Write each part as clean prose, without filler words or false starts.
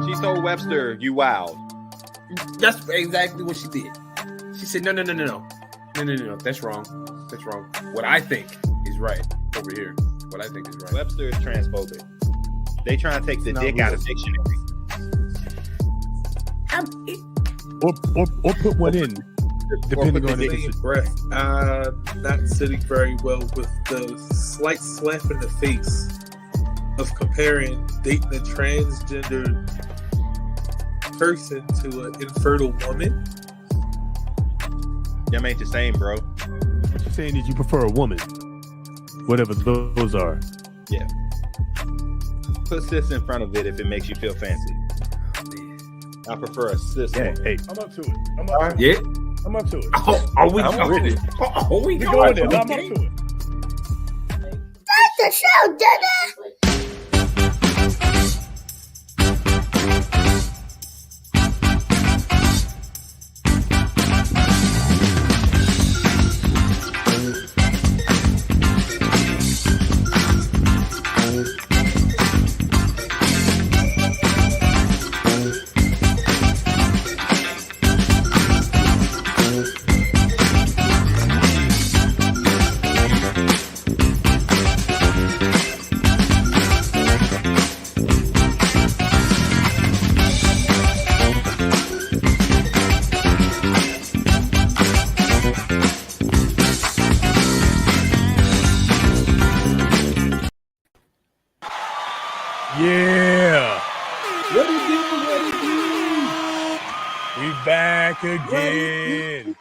She told Webster, "You wild." That's exactly what she did. She said, no. That's wrong. That's wrong. What I think is right over here. What I think is right. Webster is transphobic. They trying to take the dick out of dictionary. Or put one in, depending on the breath. Not sitting very well with the slight slap in the face of comparing dating a transgender person to an infertile woman. Them ain't the same, bro. What you're saying is you prefer a woman, whatever those are. Yeah. Put sis in front of it if it makes you feel fancy. I prefer a sis. Yeah, hey, I'm up to it. I'm up to it. Are we going there? Are we going there? I'm up to it. That's the show, Dada. Yeah. What it do? We back again.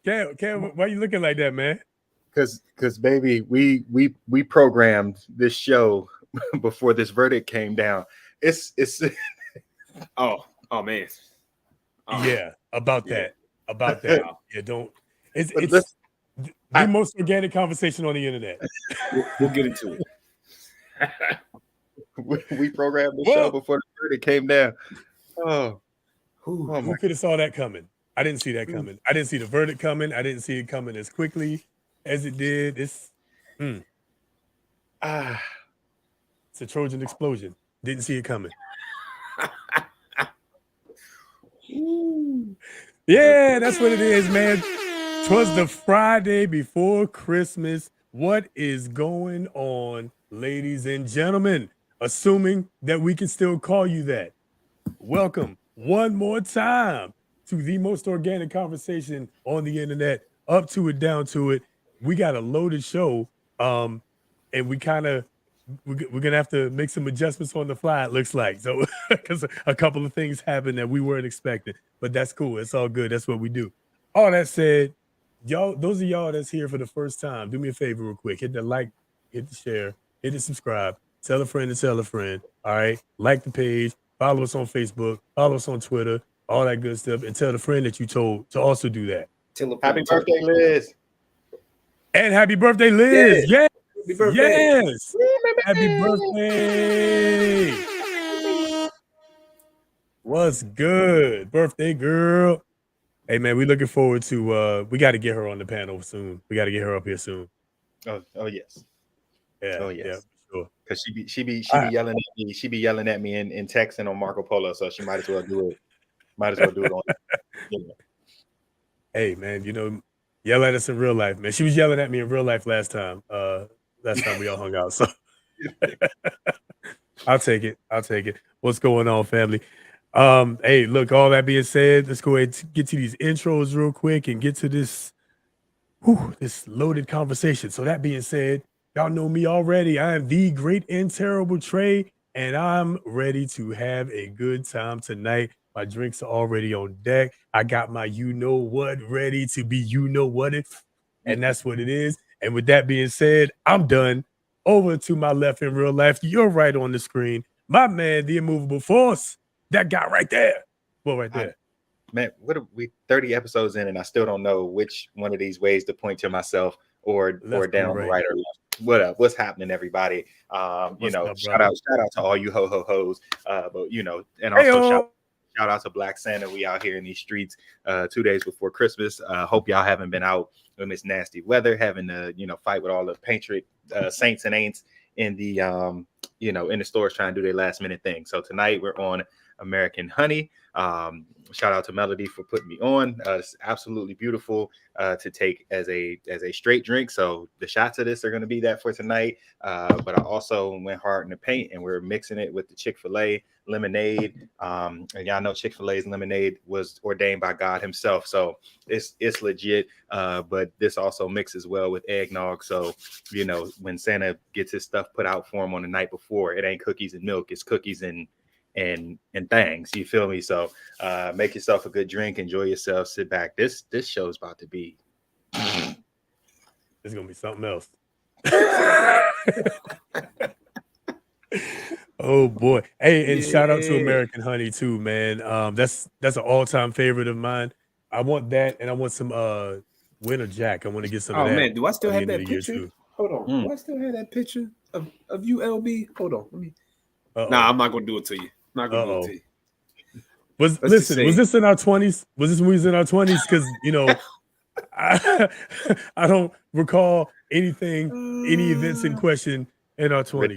Cam, why you looking like that, man? Because baby, we programmed this show before this verdict came down. It's oh man. Yeah, about that. Yeah, don't. It's the most organic conversation on the internet. We'll get into it. We programmed the show before the verdict came down. Who could have saw that coming? I didn't see that coming. I didn't see the verdict coming. I didn't see it coming as quickly as it did. It's a Trojan explosion. Didn't see it coming. Yeah, that's what it is, man. 'Twas the Friday before Christmas. What is going on, ladies and gentlemen? Assuming that we can still call you that. Welcome one more time to the most organic conversation on the internet. Up to it, down to it. We got a loaded show, and we're gonna have to make some adjustments on the fly. It looks like so because a couple of things happened that we weren't expecting, but that's cool. It's all good. That's what we do. All that said, y'all, those of y'all that's here for the first time, do me a favor real quick. Hit the like, hit the share, hit the subscribe. Tell a friend to tell a friend. All right. Like the page. Follow us on Facebook. Follow us on Twitter. All that good stuff. And tell the friend that you told to also do that. Happy birthday, Liz. And happy birthday, Liz. Yeah. Yes. Happy birthday. Yes. Happy birthday. What's good? Birthday girl. Hey, man, we're looking forward to we got to get her on the panel soon. We got to get her up here soon. Oh yes. Yeah. Oh yes. Yeah. Sure. Because she be yelling at me. She be yelling at me in texting on Marco Polo, so she might as well do it. Might as well do it on. Hey man, yell at us in real life, man. She was yelling at me in real life last time. Last time we all hung out. So I'll take it. What's going on, family? Hey, look, all that being said, let's go ahead and get to these intros real quick and get to this loaded conversation. So that being said, y'all know me already. I am the great and terrible Trey, and I'm ready to have a good time tonight. My drinks are already on deck. I got my you-know-what ready to be you-know-what-it, and that's what it is. And with that being said, I'm done. Over to my left in real life. You're right on the screen. My man, the immovable force. That guy right there. Well, right there. Man, what are we 30 episodes in, and I still don't know which one of these ways to point to myself or down, right or left. What up? What's happening, everybody? Shout out to all you ho-ho-hos. But and also shout out to Black Santa. We out here in these streets 2 days before Christmas. Hope y'all haven't been out in this nasty weather, having to fight with all the patriot saints and ain'ts in the in the stores trying to do their last minute thing. So tonight we're on American Honey. Shout out to Melody for putting me on. It's absolutely beautiful to take as a straight drink. So the shots of this are going to be that for tonight. But I also went hard in the paint, and we're mixing it with the Chick-fil-A lemonade. And y'all know Chick-fil-A's lemonade was ordained by God himself, so it's legit. But this also mixes well with eggnog. So when Santa gets his stuff put out for him on the night before, it ain't cookies and milk, it's cookies and things, you feel me? So make yourself a good drink, enjoy yourself, sit back. This show's about to be it's gonna be something else. Oh boy. Hey, and shout out to American Honey too, man. That's an all-time favorite of mine. I want that, and I want some Winter Jack. I want to get some of that. Oh man, do I still have that picture? Hold on. Do I still have that picture of you, LB? Hold on. Let me. Nah, I'm not gonna do it to you. I'm not gonna do it to you. Was this in our 20s? Was this when we was in our 20s? Because I don't recall any events in question in our 20s.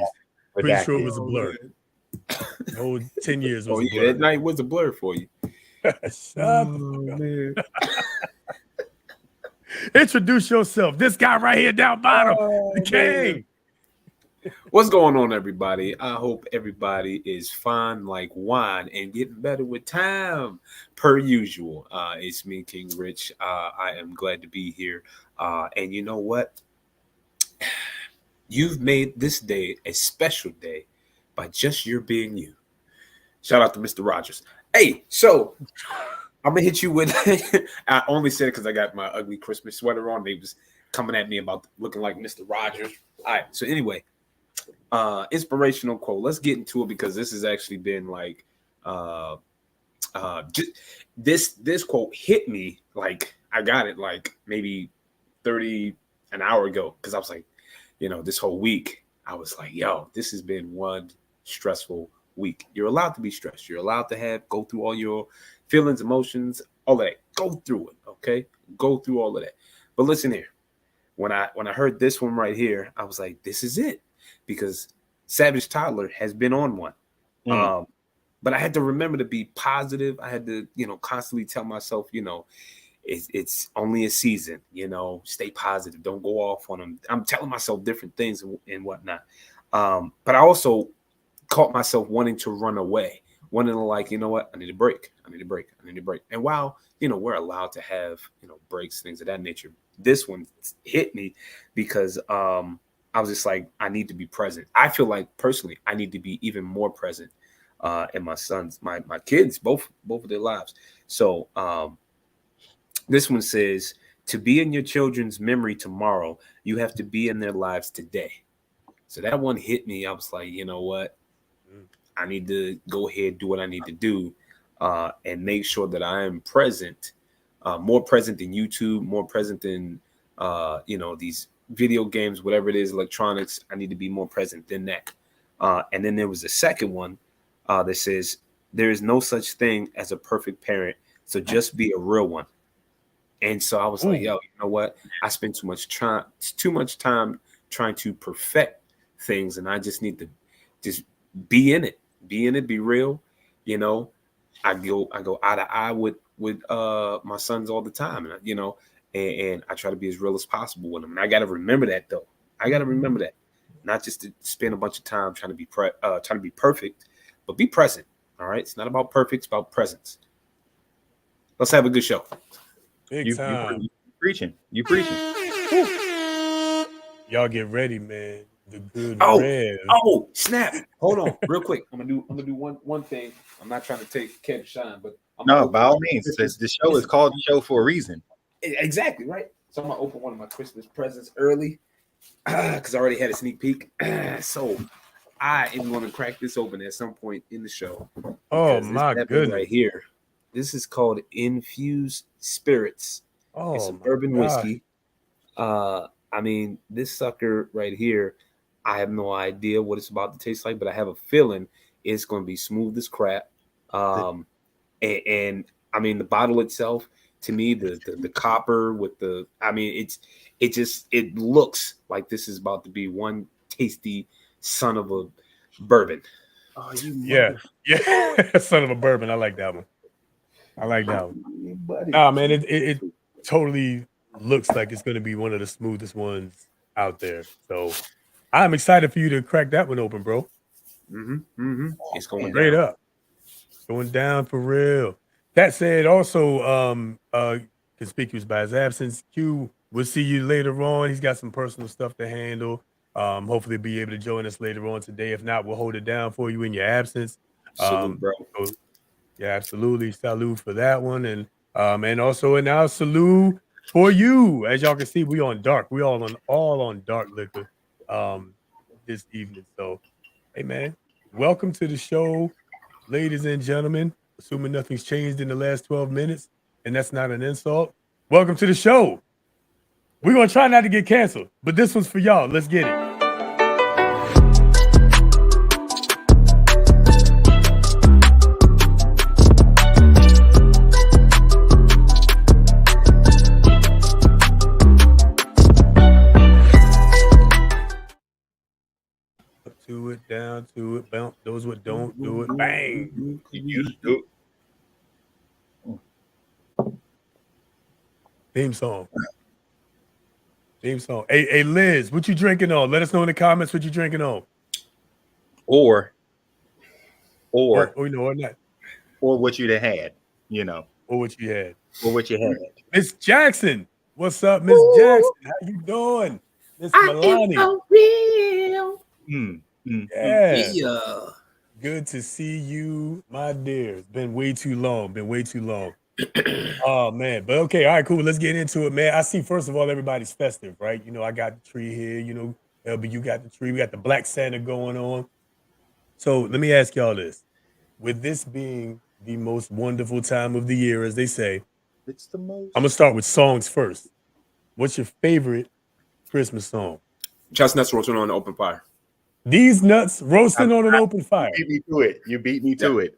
Pretty sure it was a blur. The whole 10 years was a blur. That night was a blur for you. Man. Introduce yourself. This guy right here down bottom, the king. What's going on, everybody? I hope everybody is fine like wine and getting better with time, per usual. It's me, King Rich. I am glad to be here. And you know what? You've made this day a special day by just your being you. Shout out to Mr. Rogers. Hey, so I'm going to hit you with, I only said it because I got my ugly Christmas sweater on. They was coming at me about looking like Mr. Rogers. All right, so anyway. Inspirational quote. Let's get into it because this has actually been like this quote hit me like I got it like maybe 30 an hour ago because I was like, this whole week I was like, yo, this has been one stressful week. You're allowed to be stressed. You're allowed to go through all your feelings, emotions, all that. Go through it, okay? Go through all of that. But listen here. When I heard this one right here, I was like, this is it. Because Savage Toddler has been on one. But I had to remember to be positive. I had to, constantly tell myself, it's only a season, stay positive. Don't go off on them. I'm telling myself different things and whatnot. But I also caught myself wanting to run away, wanting to like, you know what? I need a break. And while, we're allowed to have, breaks, things of that nature, this one hit me because I was just like, I need to be present. I feel like personally, I need to be even more present in my sons, my kids, both of their lives. So this one says, to be in your children's memory tomorrow, you have to be in their lives today. So that one hit me. I was like, you know what? I need to go ahead, do what I need to do and make sure that I am present, more present than YouTube, more present than, these video games, whatever it is, electronics. I need to be more present than that. And then there was a second one that says, there is no such thing as a perfect parent. So just be a real one. And so I was like, yo, you know what? I spend too much time trying to perfect things. And I just need to just be in it, be real. I go eye to eye with my sons all the time. And, and I try to be as real as possible with them. And I got to remember that, though. I got to remember that. Not just to spend a bunch of time trying to be perfect, but be present. All right? It's not about perfect. It's about presence. Let's have a good show. Big time. You preaching. You preaching. Y'all get ready, man. The good Rev. Oh, snap. Hold on real quick. I'm gonna do one thing. I'm not trying to take Kev shine, but by all means. The show is called the show for a reason. Exactly, right? So I'm gonna open one of my Christmas presents early because I already had a sneak peek. So I am gonna crack this open at some point in the show. Oh my goodness! Right here, this is called Infused Spirits. Oh, it's a bourbon whiskey. I mean, this sucker right here, I have no idea what it's about to taste like, but I have a feeling it's going to be smooth as crap. and I mean the bottle itself. To me, the copper with the, I mean, it looks like this is about to be one tasty son of a bourbon. Oh, you Yeah. Son of a bourbon. I like that one. I like that one. buddy. Nah, man, it totally looks like it's going to be one of the smoothest ones out there. So I'm excited for you to crack that one open, bro. It's going Straight down. up. Going down for real. That said, also, conspicuous by his absence, Q, we'll see you later on. He's got some personal stuff to handle. Hopefully be able to join us later on today. If not, we'll hold it down for you in your absence. Salute, bro. So, yeah, absolutely. Salute for that one. And also in our salute for you. As y'all can see, we on dark. We all on dark liquor this evening. So, hey man, welcome to the show, ladies and gentlemen. Assuming nothing's changed in the last 12 minutes, and that's not an insult. Welcome to the show. We're gonna try not to get canceled, but this one's for y'all. Let's get it. Up to it, down to it, bounce. Those what don't do it, bang. You do. Theme song. Hey, Liz, what you drinking on? Let us know in the comments what you drinking on. Or Or not. Or what you'd have had, you know. Or what you had. Or what you had. Miss Jackson. What's up, Miss Jackson? How you doing? Miss Milani. for real. Yeah. Good to see you, my dear. It's been way too long. Oh man, but okay, all right, cool. Let's get into it, man. I see. First of all, everybody's festive, right? You know, I got the tree here. You know, LB, you got the tree. We got the Black Santa going on. So let me ask y'all this: with this being the most wonderful time of the year, as they say, It's the most. I'm gonna start with songs first. What's your favorite Christmas song? Chestnuts roasting on an open fire. These nuts roasting on an open fire. You beat me to it.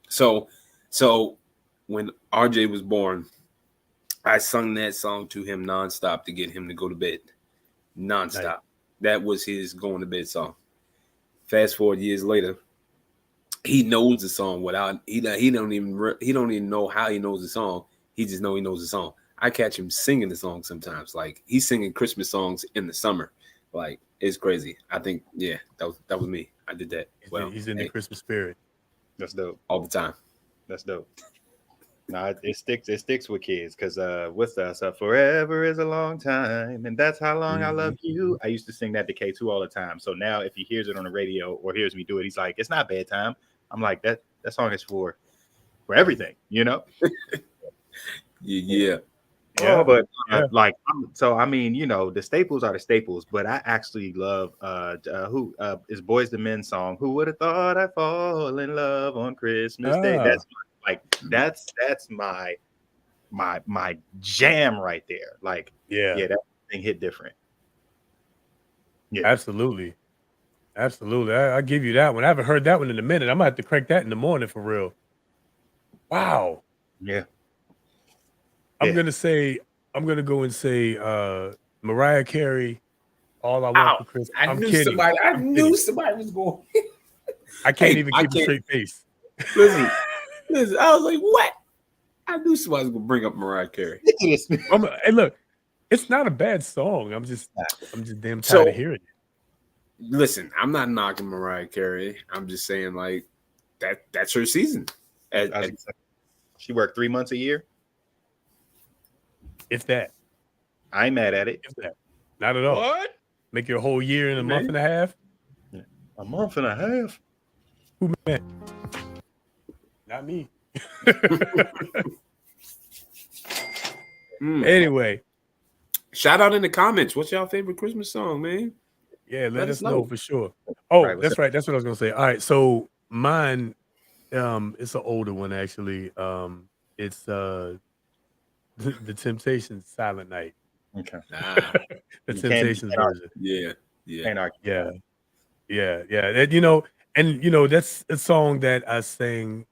So when RJ was born, I sung that song to him nonstop to get him to go to bed. Nonstop. Nice. That was his going to bed song. Fast forward years later, he knows the song without he don't even know how he knows the song. He just know he knows the song. I catch him singing the song sometimes. Like he's singing Christmas songs in the summer. Like it's crazy. I think that was me. I did that. He's in the Christmas spirit. That's dope. All the time. That's dope. No, it sticks with kids because what's that? Forever is a long time, and that's how long I love you. I used to sing that to K2 all the time. So now if he hears it on the radio or hears me do it, he's like, it's not bedtime. I'm like, that song is for everything, you know? Yeah. Oh, but I mean, you know, the staples are the staples, but I actually love who is Boys the Men song. Who would have thought I'd fall in love on Christmas Day? That's my jam right there. Like, yeah, that thing hit different. Yeah, absolutely. I give you that one. I haven't heard that one in a minute. I might have to crank that in the morning for real. Wow. Yeah. I'm gonna go and say Mariah Carey, All I Want for Christmas. I knew somebody was going. I can't even keep a straight face. Listen, I was like, what? I knew somebody was gonna bring up Mariah Carey. Hey, look, it's not a bad song. I'm just damn tired of hearing it. Listen, I'm not knocking Mariah Carey. I'm just saying, like, that's her season. She worked 3 months a year. If that. I ain't mad at it. If that. Not at all. What? Make your whole year in a month and a half? Yeah. A month and a half? Who man? Not me. Anyway. Shout out in the comments. What's y'all favorite Christmas song, man? Yeah, let us know for sure. Oh, right, that's right. That's what I was gonna say. All right, so mine, it's an older one actually. It's the Temptations' Silent Night. Okay. The Temptations version. Yeah. And, you know, that's a song that I sang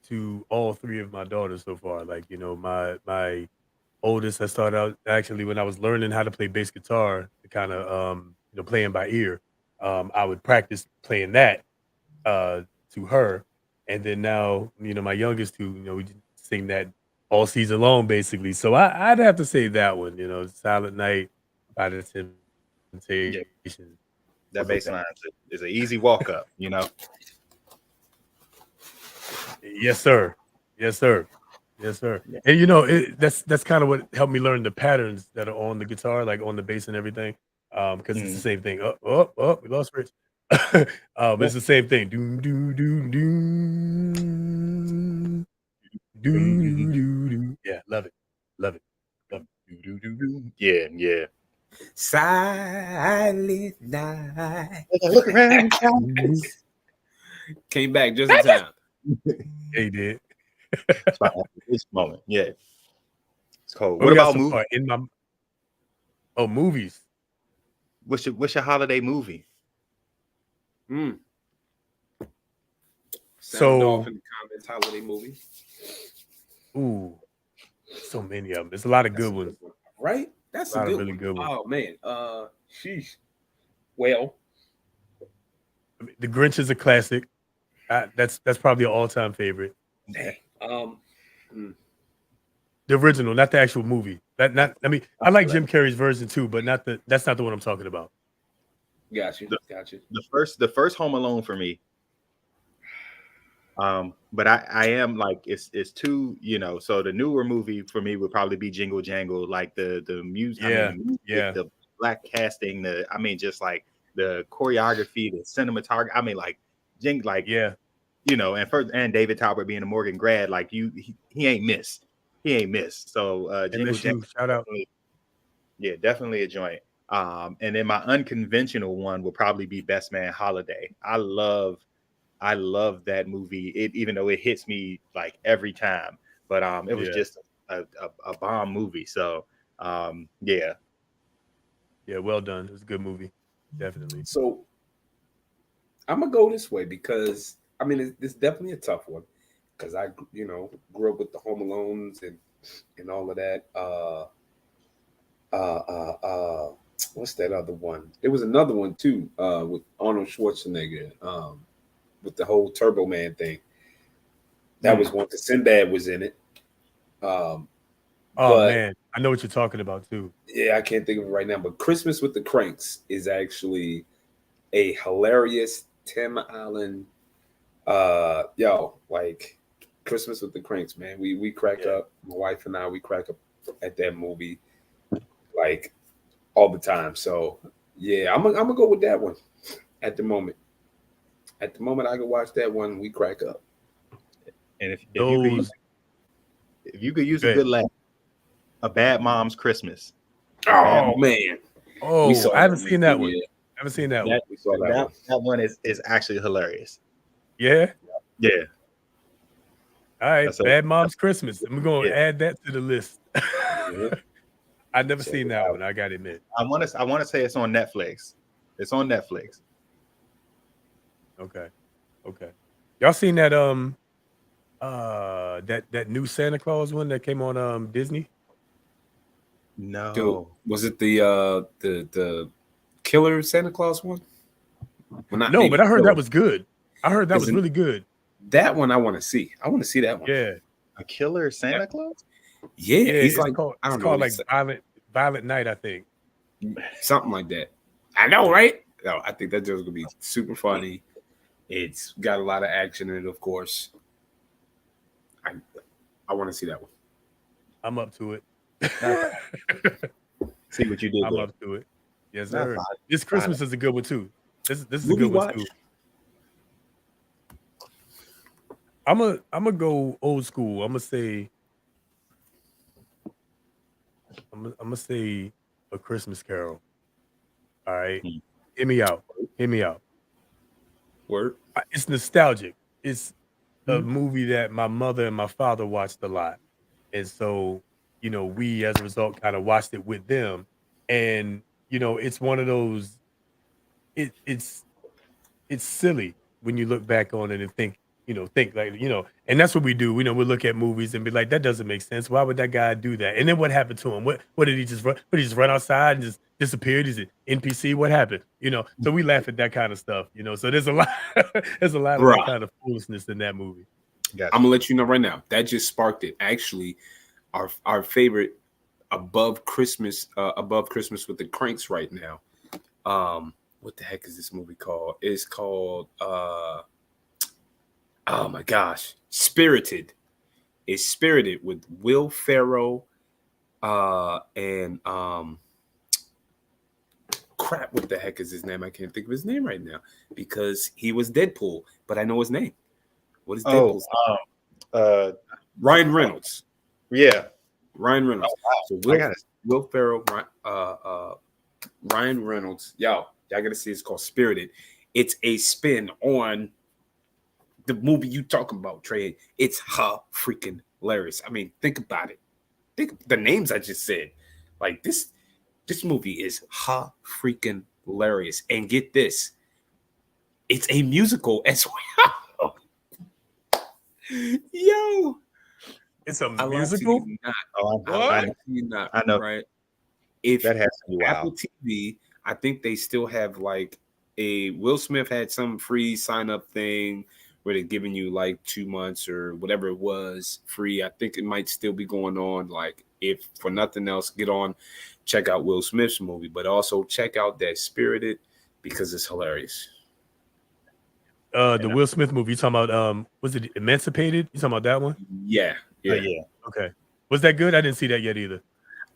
to all three of my daughters so far. Like, my oldest, I started out actually when I was learning how to play bass guitar, kind of playing by ear. I would practice playing that uh to her. And then now, my youngest two, we just sing that all season long basically. So I'd have to say that one, Silent Night by the Yeah, Temptations. that Goes with bass that. line is an easy walk up. Yes, sir. Yes, sir. Yes, sir. Yeah. And that's kind of what helped me learn the patterns that are on the guitar, like on the bass and everything. Because it's the Mhm. same thing. We lost Rich. It's the same thing. Doom, doom, doom, doom, doom, doom, doom, doom. Yeah, love it. Love it. Love it. Yeah, yeah. Silent night. Look around. Came back just in time. He did. This moment, yeah, it's cold. But What we got about some movies? more in my movies. What's your holiday movie? Sound So, off in the comments. Holiday movie. ooh, so many of them. There's a lot of That's good a ones. good one. Right? That's A a lot of good really one. good ones. Oh man. Sheesh. Well, I mean, The Grinch is a classic. That's probably an all-time favorite. dang. The original, not the actual movie. I like Jim Carrey's version too, but that's not the one I'm talking about. Got you. The, Got you. the first Home Alone for me. But I am like it's too, so the newer movie for me would probably be Jingle Jangle, like the music, Yeah, the music, yeah. the black casting, just like the choreography, the cinematography. Yeah. And David Talbot being a Morgan grad, like he ain't missed. He ain't missed. So Jingle Jangle, MSU, shout out. definitely a joint. And then my unconventional one would probably be Best Man Holiday. I love that movie. Even though it hits me like every time, but it was Yeah. just a bomb movie. So yeah. Yeah, well done. It was a good movie. Definitely. So I'm gonna go this way because it's definitely a tough one because I grew up with the Home Alones and all of that. What's that other one? There was another one too with Arnold Schwarzenegger with the whole Turbo Man thing. That was one. Sinbad was in it. Oh But man, I know what you're talking about too. yeah, I can't think of it right now. But Christmas with the Cranks is actually a hilarious Tim Allen. Like Christmas with the Cranks, man. We crack up. My wife and I, we crack up at that movie like all the time. So yeah, I'm gonna go with that one at the moment. At the moment, I can watch that one. We crack up. And if Those you could use Go a ahead. good laugh, A Bad Mom's Christmas. Oh man, Oh, we saw I haven't that seen that one. Yeah, I haven't seen that one. we saw that one. That one is actually hilarious. Yeah. Yeah. All right. That's a- Bad Mom's Christmas. I'm gonna Yeah. add that to the list. Yeah. I've never Check seen it that out. one. I gotta admit. I want to say it's on Netflix. It's on Netflix. Okay. Y'all seen that that new Santa Claus one that came on Disney? No. Dude, was it the killer Santa Claus one? Well, not No, maybe but I heard killer. that was good. I heard that was Isn't- really good. That one I want to see. I want to see that one. Yeah. A killer Santa Claus? Yeah, Yeah, he's it's like called, I it's don't called know, like Violent Night, I think. something like that. I know, right? No, I think that just gonna be super funny. It's got a lot of action in it, of course. I want to see that one. I'm up to it. See what you did I'm there. up to it. Yes, Nah, sir. fine. This Christmas is a good one too. This is a Movie good one watch? too. I'm gonna go old school. I'm gonna say A Christmas Carol. All right. Hmm. Hear me out. Word. It's nostalgic. It's a Mhm. movie that my mother and my father watched a lot. And so, we as a result kind of watched it with them. And, it's one of those, it's silly when you look back on it and think think like, and that's what we do. We look at movies and be like, that doesn't make sense. Why would that guy do that? And then what happened to him? What did he just run? What did he just run outside and just disappeared? Is it NPC? What happened? So we laugh at that kind of stuff, So there's a lot, there's a lot of that Bruh. kind of foolishness in that movie. Gotcha. I'm gonna let you know right now. That just sparked it. Actually, our favorite above Christmas with the Cranks right now. What the heck is this movie called? It's called oh my gosh, Spirited. It's Spirited with Will Ferrell and crap, what the heck is his name? I can't think of his name right now because he was Deadpool, but I know his name. What is Deadpool's name? Ryan Reynolds. Yeah. Ryan Reynolds. Oh, wow. So Will Ferrell, Ryan Reynolds. Y'all gotta see. It's called Spirited. It's a spin on the movie you talking about, Trey. It's freaking hilarious. I mean, think about it. Think the names I just said. Like this movie is freaking hilarious. And get this, it's a musical as well. Yo, it's a musical. I know, right? If that has to be Apple TV, I think they still have like a Will Smith had some free sign up thing where they're giving you like 2 months or whatever it was free. I think it might still be going on. Like, if for nothing else, get on, check out Will Smith's movie, but also check out that Spirited because it's hilarious. The Will Smith movie, you talking about was it Emancipated? You talking about that one? Yeah. Okay. Was that good? I didn't see that yet either.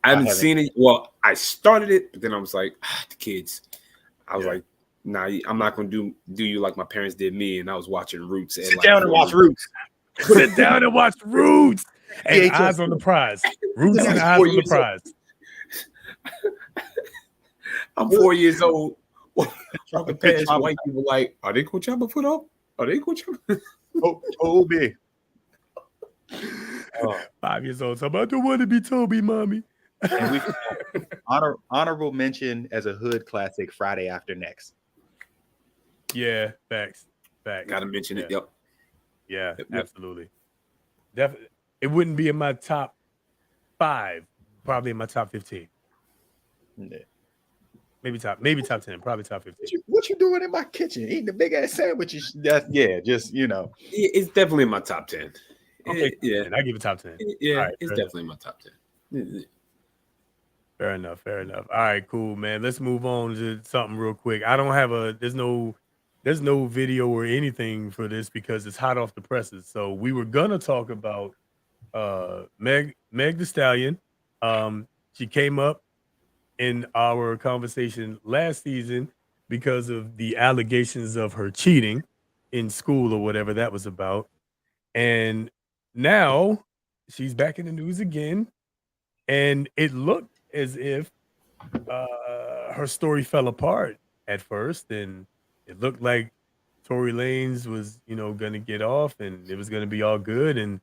I haven't seen it. Well, I started it, but then I was like, the kids. I was like, nah, I'm not gonna do you like my parents did me, and I was watching Roots. And sit down and watch Roots. Sit down and watch Roots. And eyes on the prize. Roots and eyes on the prize. I'm 4 years old. Walking past white people like, are they gonna chop a foot up? Are they gonna chop? Toby. 5 years old. So I don't want to be Toby, mommy. And we honorable mention as a hood classic, Friday After Next. Yeah, facts. Gotta mention it. Yep. Yeah, absolutely. Definitely. It wouldn't be in my top 5, probably in my top 15. Yeah. Maybe top 10, probably top 15. What you doing in my kitchen? Eating a big ass sandwiches? It's definitely in my top 10. Okay, I give it top 10. Yeah, right, it's definitely in my top 10. Fair enough. All right, cool, man. Let's move on to something real quick. I don't have there's no video or anything for this because it's hot off the presses. So we were gonna talk about Meg Thee Stallion. She came up in our conversation last season because of the allegations of her cheating in school or whatever that was about. And now she's back in the news again. And it looked as if her story fell apart at first. And it looked like Tory Lanez was, going to get off and it was going to be all good. And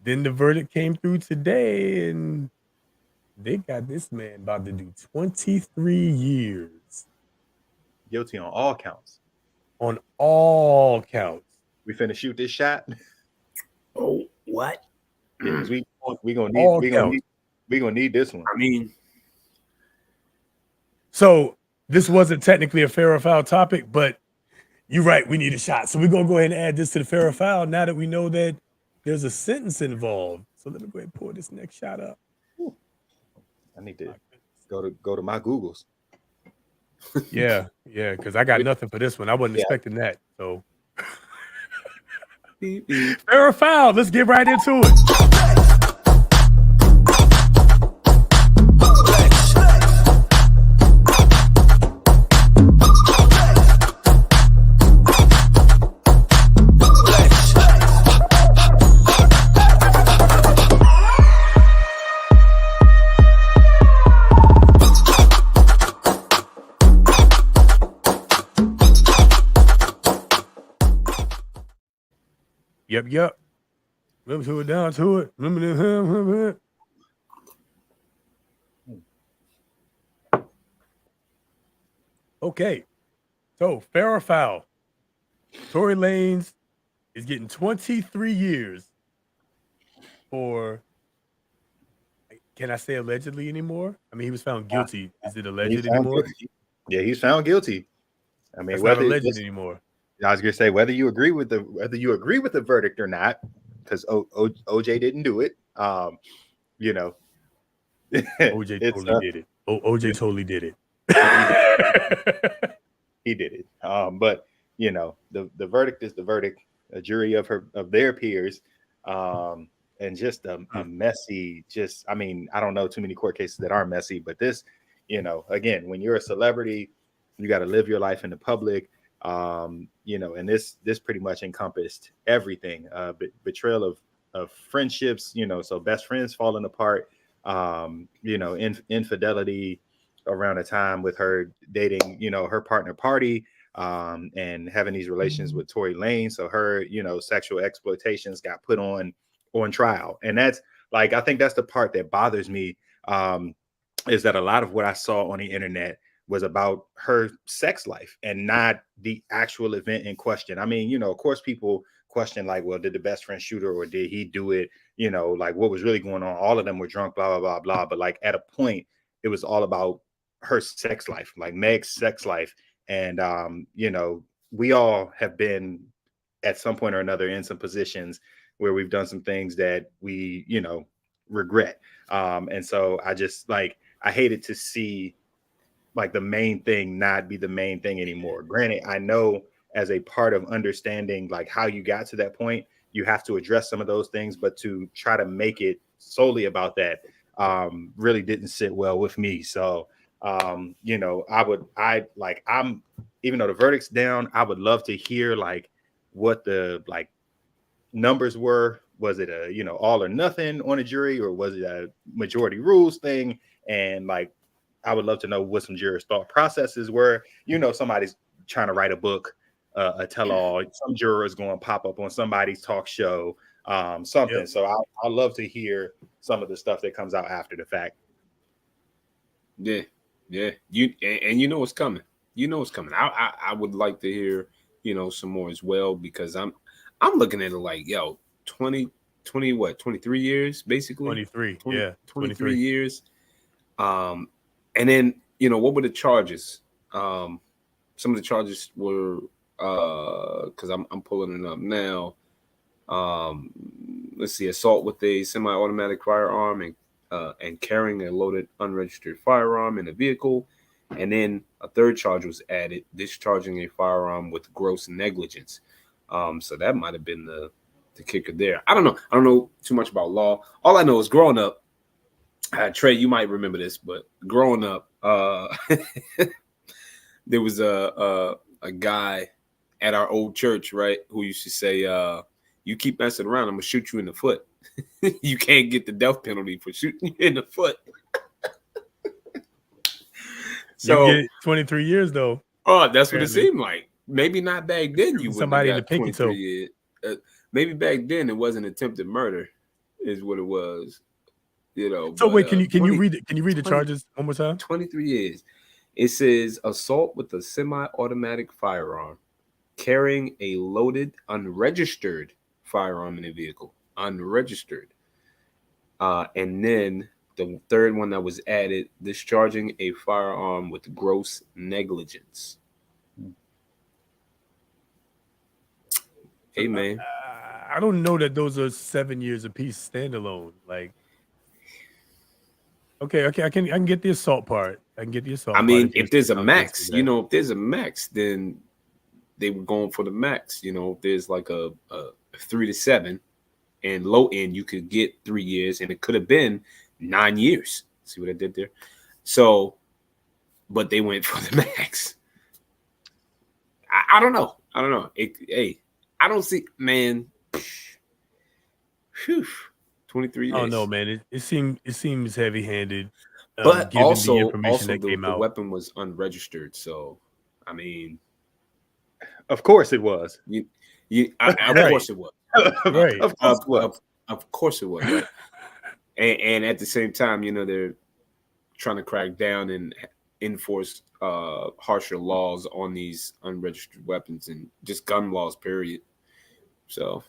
then the verdict came through today and they got this man about to do 23 years. Guilty on all counts. On all counts. We finna shoot this shot. Oh, what? Yeah, we gonna need this one. I mean, so this wasn't technically a fair or foul topic, but you're right. We need a shot. So we're gonna go ahead and add this to the fair or foul now that we know that there's a sentence involved. So let me go ahead and pull this next shot up. I need to go to my Googles. Yeah, because I got nothing for this one. I wasn't expecting that. So fair or foul, let's get right into it. Yep. Remember to it, down to it. Remember it. Okay. So fair or foul? Tory Lanez is getting 23 years for. Can I say allegedly anymore? I mean, he was found guilty. Is it alleged He's found anymore? guilty. Yeah, he's found guilty. I mean, That's not whether alleged anymore. I was gonna say whether you agree with the verdict or not, because OJ didn't do it. You know, OJ it's totally did it. OJ yeah, totally did it. he did it. But you know, the verdict is the verdict. A jury of their peers, and just a messy. Just I mean, I don't know too many court cases that aren't messy, but this, you know, again, when you're a celebrity, you got to live your life in the public. You know, and this pretty much encompassed everything. Betrayal of friendships, you know, so best friends falling apart, you know, infidelity around a time with her dating, you know, her partner Party, and having these relations with Tory Lane. So her, you know, sexual exploitations got put on trial. And that's like, I think that's the part that bothers me, is that a lot of what I saw on the internet was about her sex life and not the actual event in question. I mean, you know, of course, people question like, well, did the best friend shoot her or did he do it? You know, like what was really going on? All of them were drunk, blah, blah, blah, blah. But like at a point, it was all about her sex life, like Meg's sex life. And, you know, we all have been at some point or another in some positions where we've done some things that we, you know, regret. And so I just like, I hated to see like the main thing not be the main thing anymore. Granted, I know as a part of understanding like how you got to that point, you have to address some of those things, but to try to make it solely about that really didn't sit well with me. So you know, I'm even though the verdict's down, I would love to hear like what the like numbers were. Was it a, you know, all or nothing on a jury, or was it a majority rules thing? And like, I would love to know what some jurors' thought processes were. You know, somebody's trying to write a book, a tell-all. Some jurors going to pop up on somebody's talk show, something. Yep. So I'd love to hear some of the stuff that comes out after the fact. Yeah. You know what's coming. You know what's coming. I would like to hear, you know, some more as well, because I'm looking at it like, yo, 20 what, 23 years basically. 23. 23 years. And then, you know, what were the charges? Some of the charges were because I'm pulling it up now. Let's see, assault with a semi-automatic firearm and carrying a loaded unregistered firearm in a vehicle. And then a third charge was added, discharging a firearm with gross negligence. So that might have been the kicker there. I don't know. I don't know too much about law. All I know is growing up, Trey, you might remember this, but growing up, there was a guy at our old church, right, who used to say, you keep messing around, I'm going to shoot you in the foot. You can't get the death penalty for shooting you in the foot. So you get 23 years, though. Oh, that's what it seemed like. Maybe not back then. You somebody in the pinky toe. Years. Maybe back then it wasn't attempted murder, is what it was. You know. So wait, can you read the charges one more time? 23 years. It says assault with a semi-automatic firearm, carrying a loaded, unregistered firearm in a vehicle. Unregistered. And then the third one that was added, discharging a firearm with gross negligence. Hey, man. I don't know that those are 7 years apiece standalone. Like, okay, I can get the assault part. I mean, if there's a max, you know, if there's a max, then they were going for the max. You know, if there's like a 3 to 7, and low end, you could get 3 years, and it could have been 9 years. See what I did there? So, but they went for the max. I don't know. Hey, I don't see, man. Whew, 23 years. Oh no, man. It seems heavy-handed. But given also, the information that came the out. weapon was unregistered. So, I mean, of course it was. Of course it was. Right. Of course it was. Right? and at the same time, you know, they're trying to crack down and enforce harsher laws on these unregistered weapons and just gun laws, period. So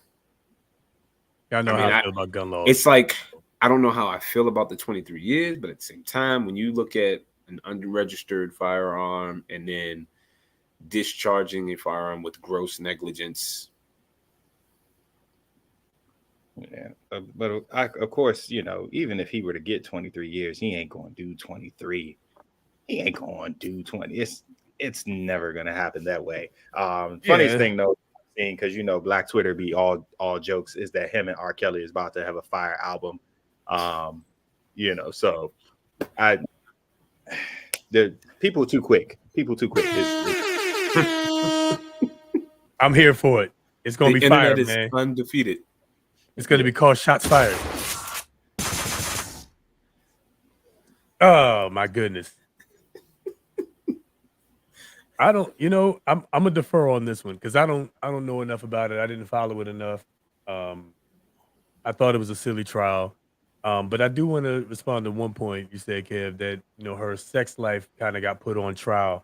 Y'all know I mean, how I feel about gun laws. it's like I don't know how I feel about the 23 years, but at the same time, when you look at an unregistered firearm and then discharging a firearm with gross negligence. Yeah, but of course, even if he were to get 23 years, he ain't going to do 23. He ain't going to do 20. It's never going to happen that way. Funniest thing though, because Black Twitter be all jokes, is that him and R. Kelly is about to have a fire album. So the people too quick. People too quick. I'm here for it. It's gonna be fire, is man. Undefeated. It's gonna be called Shots Fired. Oh my goodness. I don't, I'm gonna defer on this one because I don't know enough about it. I didn't follow it enough. I thought it was a silly trial. But I do want to respond to one point you said, Kev, that her sex life kind of got put on trial.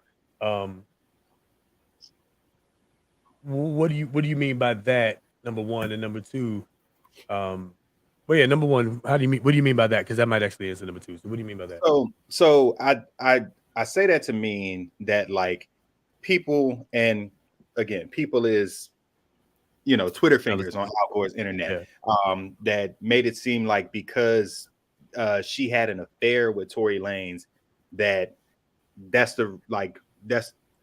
What do you mean by that? Number one, and number two, number one, what do you mean by that? Because that might actually answer number two. So what do you mean by that? So I say that to mean that like people, and again, people is Twitter fingers on Al Gore's internet, that made it seem like because she had an affair with Tory Lanez, that's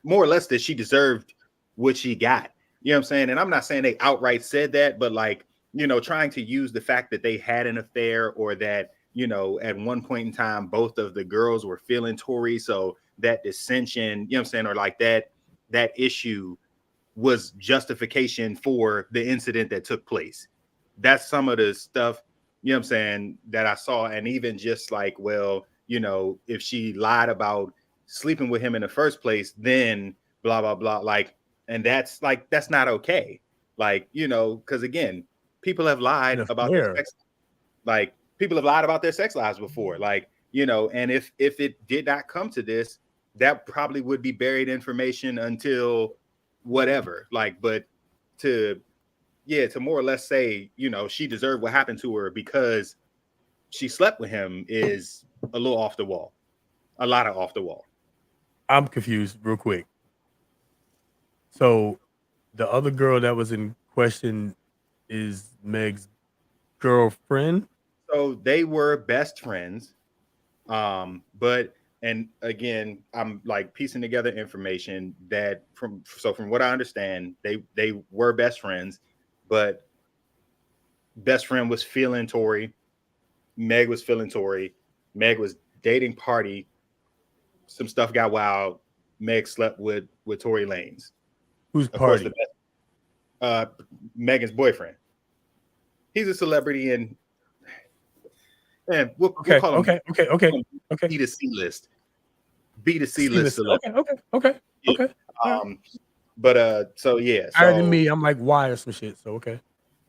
more or less that she deserved what she got. You know what I'm saying? And I'm not saying they outright said that, but like, trying to use the fact that they had an affair, or that, at one point in time, both of the girls were feeling Tory. So that dissension, you know what I'm saying? Or like that issue was justification for the incident that took place. That's some of the stuff, you know what I'm saying, that I saw. And even just like, well, if she lied about sleeping with him in the first place, then blah, blah, blah. Like, and that's not okay. Like, because again, people have lied about their sex. Like, people have lied about their sex lives before. Like, and if it did not come to this, that probably would be buried information until whatever. Like, but to more or less say, she deserved what happened to her because she slept with him is a little off the wall. A lot of off the wall. I'm confused real quick. So the other girl that was in question is Meg's girlfriend? So they were best friends. But and again, I'm like piecing together information that from what I understand, they were best friends, but best friend was feeling Tory. Meg was feeling Tory. Meg was dating Party. Some stuff got wild. Meg slept with Tory Lanez. Who's Party? Megan's boyfriend. He's a celebrity, and we'll call him okay. B2C list. B2C list celebrity. Okay. But so yeah. Higher than me, I'm like Y or some shit. So okay.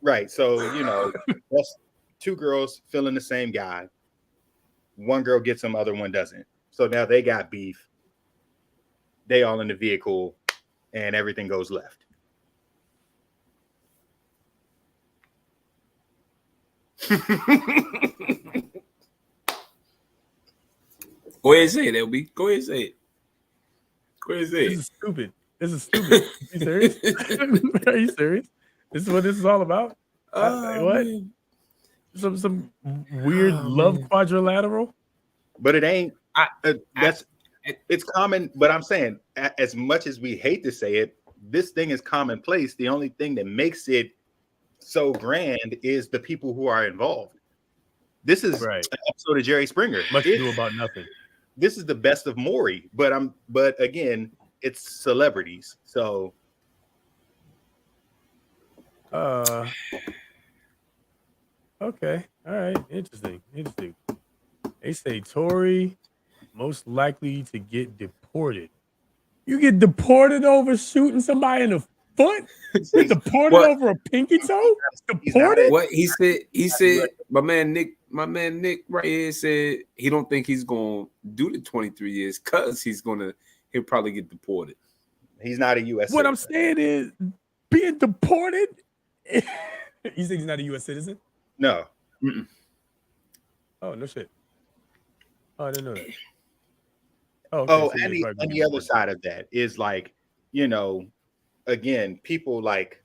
Right. So that's two girls feeling the same guy. One girl gets him, other one doesn't. So now they got beef. They all in the vehicle, and everything goes left. Go ahead and say it, LB. Go ahead and say it. Go ahead and say it. This is stupid. Are you serious? Are you serious? This is what this is all about? What? Man. Some weird love quadrilateral? But it ain't. It's common. But I'm saying, as much as we hate to say it, this thing is commonplace. The only thing that makes it so grand is the people who are involved. This is an episode of Jerry Springer. Much ado about nothing. This is the best of Maury, but again, it's celebrities. So okay. All right. Interesting. They say Tory most likely to get deported. You get deported over shooting somebody in the foot? Deported over a pinky toe? Deported? What he said, my man Nick right here said he don't think he's gonna do the 23 years because he'll probably get deported. He's not a U.S. What citizen. I'm saying is being deported You think he's not a U.S. citizen? No. Oh, no shit. Oh, I didn't know that. Oh, okay. So and yeah, the other side of that is like, again, people like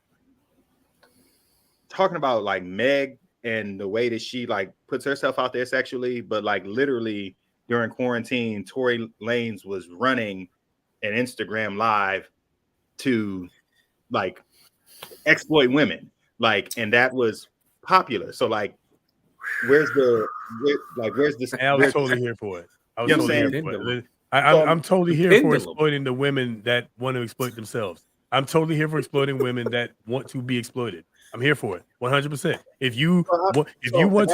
talking about like Meg and the way that she like puts herself out there sexually, but like literally during quarantine, Tory Lanez was running an Instagram live to like exploit women, like, and that was popular. So like, where's this? I was totally here for it. I was totally here for it. I'm totally here for exploiting the women that want to exploit themselves. I'm totally here for exploiting women that want to be exploited. I'm here for it, 100%. If you want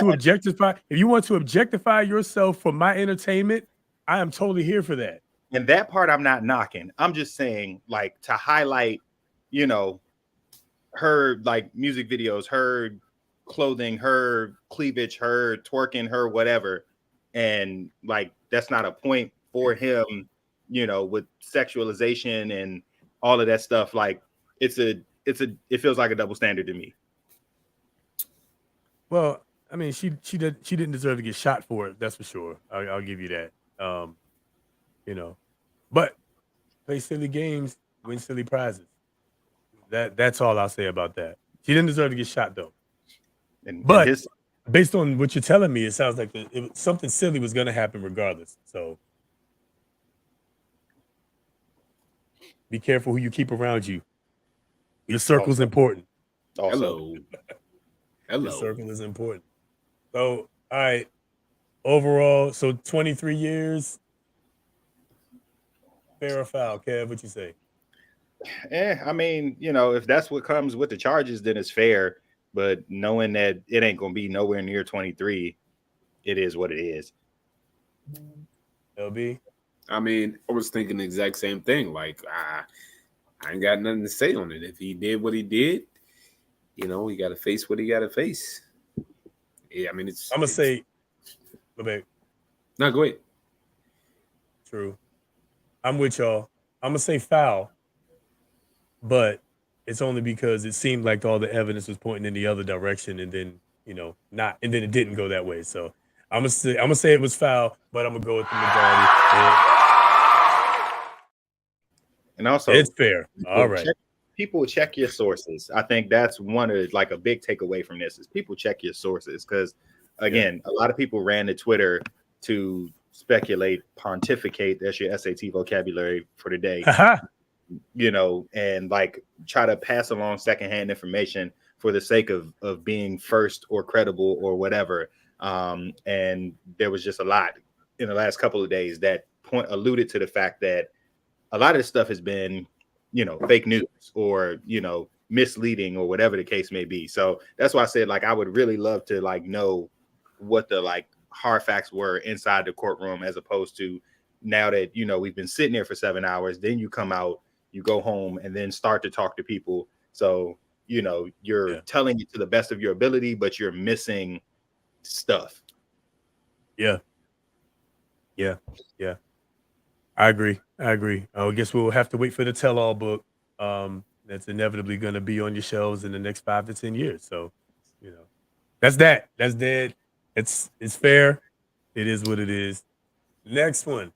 to objectify yourself for my entertainment, I am totally here for that. And that part I'm not knocking. I'm just saying, like, to highlight, her like music videos, her clothing, her cleavage, her twerking, her whatever, and like that's not a point for him, with sexualization and all of that stuff. Like, it feels like a double standard to me. Well, I mean, she didn't deserve to get shot for it. That's for sure. I'll give you that. But play silly games, win silly prizes. That's all I'll say about that. She didn't deserve to get shot though. But based on what you're telling me, it sounds like something silly was going to happen regardless. So be careful who you keep around you. Your circle's important. Hello. Your circle is important. So, all right. Overall, so 23 years. Fair or foul? Kev, what you say? I mean, if that's what comes with the charges, then it's fair. But knowing that it ain't gonna be nowhere near 23, it is what it is. LB? I mean, I was thinking the exact same thing. Like, I ain't got nothing to say on it. If he did what he did, he got to face what he got to face. Yeah, I mean, I'm gonna say, okay. No, go ahead. True. I'm with y'all. I'm gonna say foul, but it's only because it seemed like all the evidence was pointing in the other direction, and then not, and then it didn't go that way. So I'm gonna say it was foul, but I'm gonna go with the majority. And also, it's fair. All right. People check your sources. I think that's one of like a big takeaway from this is people check your sources because, again, a lot of people ran to Twitter to speculate, pontificate. That's your SAT vocabulary for the day. And like try to pass along secondhand information for the sake of being first or credible or whatever. And there was just a lot in the last couple of days that alluded to the fact that a lot of this stuff has been, fake news or, misleading or whatever the case may be. So that's why I said, like, I would really love to like know what the like hard facts were inside the courtroom, as opposed to now that, we've been sitting there for 7 hours, then you come out, you go home and then start to talk to people. So, you're telling it to the best of your ability, but you're missing stuff. Yeah. I agree. I guess we'll have to wait for the tell-all book. That's inevitably going to be on your shelves in the next 5 to 10 years. So, that's that. That's dead. It's fair. It is what it is. Next one.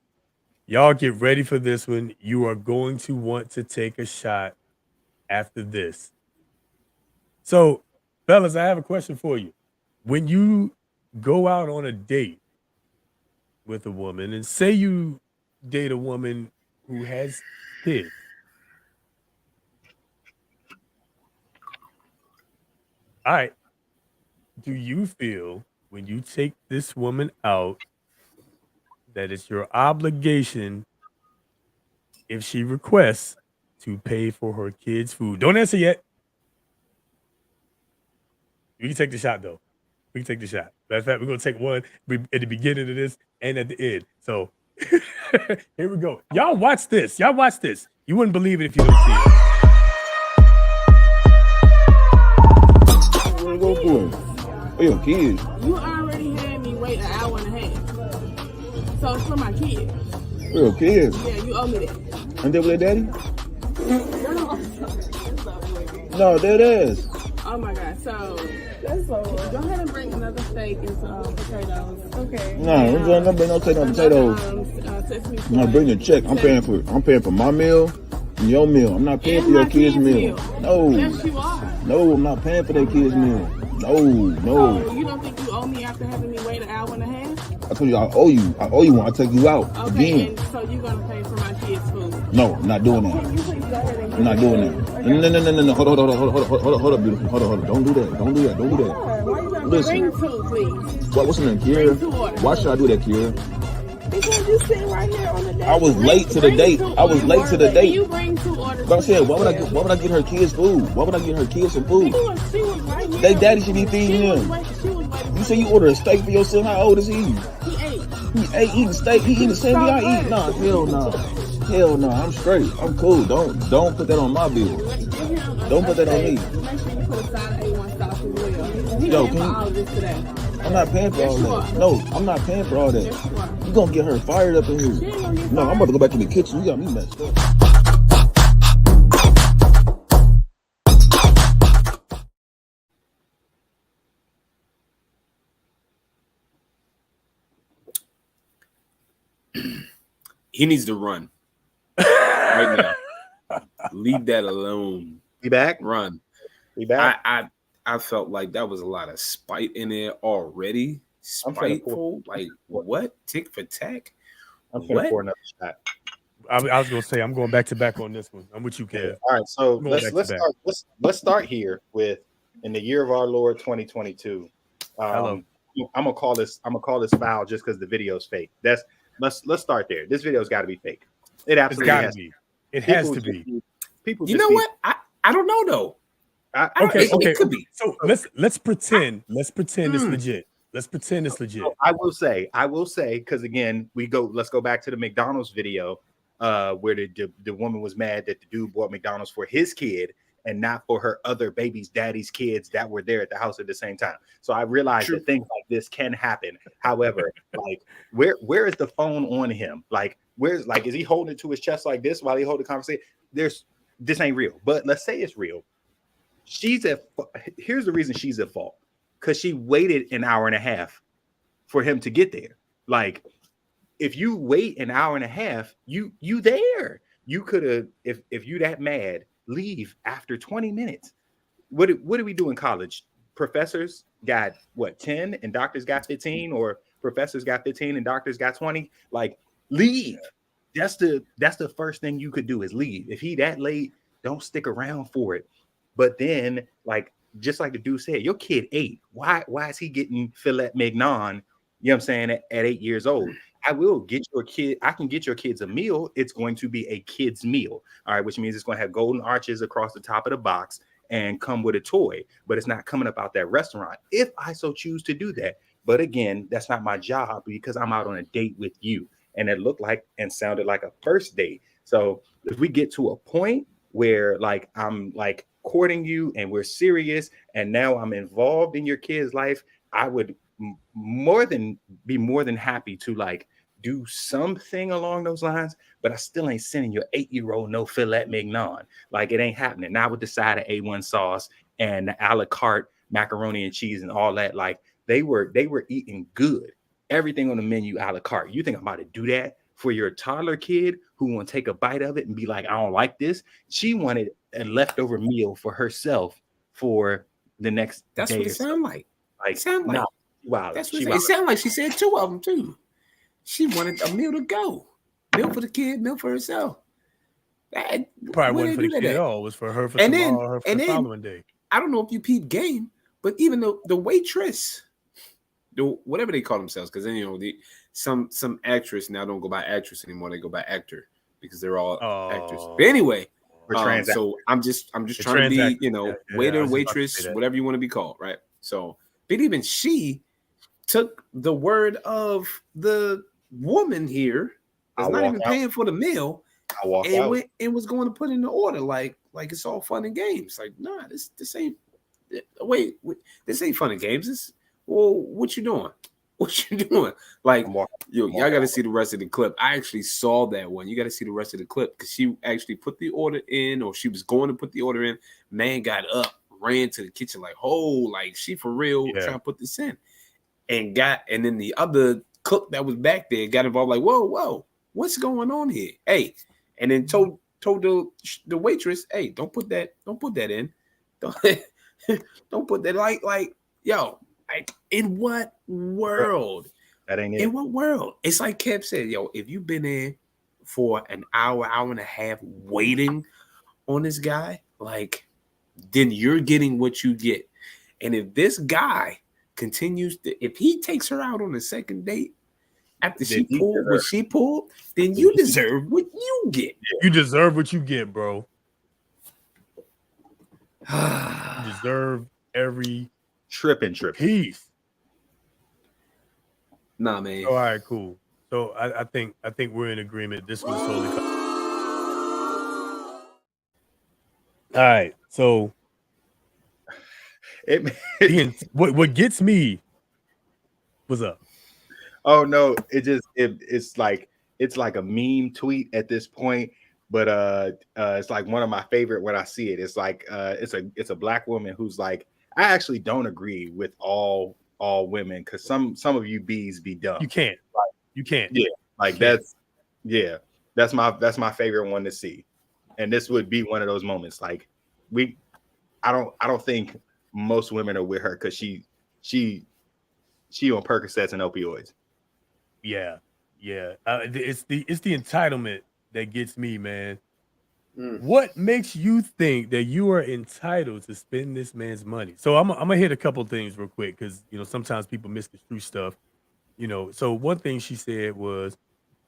Y'all get ready for this one. You are going to want to take a shot after this. So, fellas, I have a question for you. When you go out on a date with a woman, and say you date a woman who has kids, all right, do you feel when you take this woman out that it's your obligation, if she requests, to pay for her kids' food? Don't answer yet. You can take the shot, though. We can take the shot. Matter of fact, we're going to take one at the beginning of this and at the end. So here we go. Y'all watch this. You wouldn't believe it if you don't see it. What you go for? Oh, your kids. You already had me wait an hour and a half. So it's for my kids. For your kids? Yeah, you owe me that. And they with their daddy? No, dead ass. Oh my God. So That's so go ahead and bring another steak and some potatoes. okay. No, don't bring no take no potatoes. Sesame No, seed. bring the check. I'm paying for my meal and your meal. I'm not paying And for your my kids' kids' meal. meal. No. Yes, you are. No, I'm not paying for their kids' meal. No. So you don't think you owe me after having me wait an hour and a half? I told you I owe you. I owe you when I take you out Okay, again. and so you're gonna pay for my kids' food. No, I'm not doing that. Can you please go ahead and I'm not doing that. No. Hold up, beautiful. Hold up. Don't do that. Why you not Listen. Bring two, please. What's the name, Bring two Kiera? orders. Why should I do that, Kiera? because you sitting right here on the day. I was late to the date. I was late to the Can you date. bring two orders? But I said, why would I get her kids food? Why would I get her kids some food? She was right here. They daddy should be feeding him. She was waiting. You say you order a steak for your son? How old is he? He ate. He ain't eating steak. He eating the same way I eat. Nah, hell no. I'm straight. I'm cool. Don't put that on my bill. Don't put that on me. Make sure you put a side of A1 sauce as well. He Yo, paying for all of this today. I'm not paying for all Yes, that. No, I'm not paying for all Yes, that. you are. You gonna get her fired up in She here? ain't gonna get No, I'm fired. about to go back to the kitchen. You got me messed up. He needs to run right now. Leave that alone. We back? Run. We back? I felt like that was a lot of spite in there already. I'm finna Spiteful. Like what? Tick for tack? I'm What? finna pour another shot. I was gonna say I'm going back to back on this one. I'm with you, Kev. All right, so Going let's back to let's back. start let's start here with in the year of our Lord 2022. Hello. I'm gonna call this foul just because the video's fake. Let's start there. This video's got to be fake. It It's absolutely gotta has be. It has to be. People. You just know be- what? I don't know though. I- Okay, It could be. So let's pretend it's legit. Let's pretend it's legit. I will say, because again, let's go back to the McDonald's video, where the woman was mad that the dude bought McDonald's for his kid and not for her other baby's daddy's kids that were there at the house at the same time. So I realized that things like this can happen. However, like where is the phone on him? Like is he holding it to his chest like this while he hold the conversation? This ain't real. But let's say it's real. Here's the reason she's at fault. Because she waited an hour and a half for him to get there. Like, if you wait an hour and a half, you there. You could have, if you that mad, leave after 20 minutes. What do we do in college? Professors got 10 and doctors got 15, or professors got 15 and doctors got 20. Like, leave. That's the first thing you could do is leave. If he that late, don't stick around for it. But then, like, just like the dude said, your kid 8. Why is he getting filet mignon? You know what I'm saying? At 8 years old, I can get your kids a meal. It's going to be a kid's meal. All right, which means it's going to have golden arches across the top of the box and come with a toy, but it's not coming up out that restaurant if I so choose to do that. But again, that's not my job because I'm out on a date with you. And it looked like and sounded like a first date. So if we get to a point where like I'm like courting you and we're serious and now I'm involved in your kid's life, I would be more than happy to like do something along those lines, but I still ain't sending your 8-year-old no filet mignon. Like, it ain't happening. Now with the side of A1 sauce and the a la carte macaroni and cheese and all that, like they were eating good. Everything on the menu a la carte. You think I'm about to do that for your toddler kid who want to take a bite of it and be like, I don't like this? She wanted a leftover meal for herself for the next That's day. what it sounded like. Like, sound like. nah, wow. That's what it sounded like. She said 2 of them too. She wanted a meal to go. Meal for the kid, meal for herself. Probably wasn't for the kid at all. It was for her for tomorrow, her for the following day. I don't know if you peep game, but even the waitress, whatever they call themselves, because then some actress now don't go by actress anymore; they go by actor because they're all actors. But anyway, so I'm just trying to be waiter, waitress, whatever you want to be called, right? So, but even she took the word of the woman here that's not even paying for the meal and went and was going to put in the order like it's all fun and games. Like, nah, this ain't this ain't fun and games. What you doing? What you doing? Like, y'all got to see the rest of the clip. I actually saw that one. You got to see the rest of the clip because she actually put the order in, or she was going to put the order in. Man got up ran to the kitchen like, oh, like she for real trying to put this in. And then the other cook that was back there got involved, like, whoa, what's going on here? Hey, and then told the waitress, hey, don't put that in. Don't put that like, yo, like, in what world? That ain't it. In what world? It's like Kev said, yo, if you've been in for an hour and a half waiting on this guy, like, then you're getting what you get. And if this guy continues if he takes her out on the second date after she pulled what she pulled, then you deserve what you get. You deserve what you get, bro. You deserve every tripping piece. Nah, man. All right, cool. So I think we're in agreement. This was totally. All right, so what gets me? What's up? Oh no, it's like a meme tweet at this point, but it's like one of my favorite when I see it. It's like it's a black woman who's like, I actually don't agree with all women because some of you bees be dumb. You can't. Like, you can't. Yeah, like that's my favorite one to see, and this would be one of those moments. Like I don't think most women are with her because she on Percocets and opioids. Yeah. It's the entitlement that gets me, man. What makes you think that you are entitled to spend this man's money? So I'm gonna hit a couple things real quick because sometimes people misconstrue stuff. So one thing she said was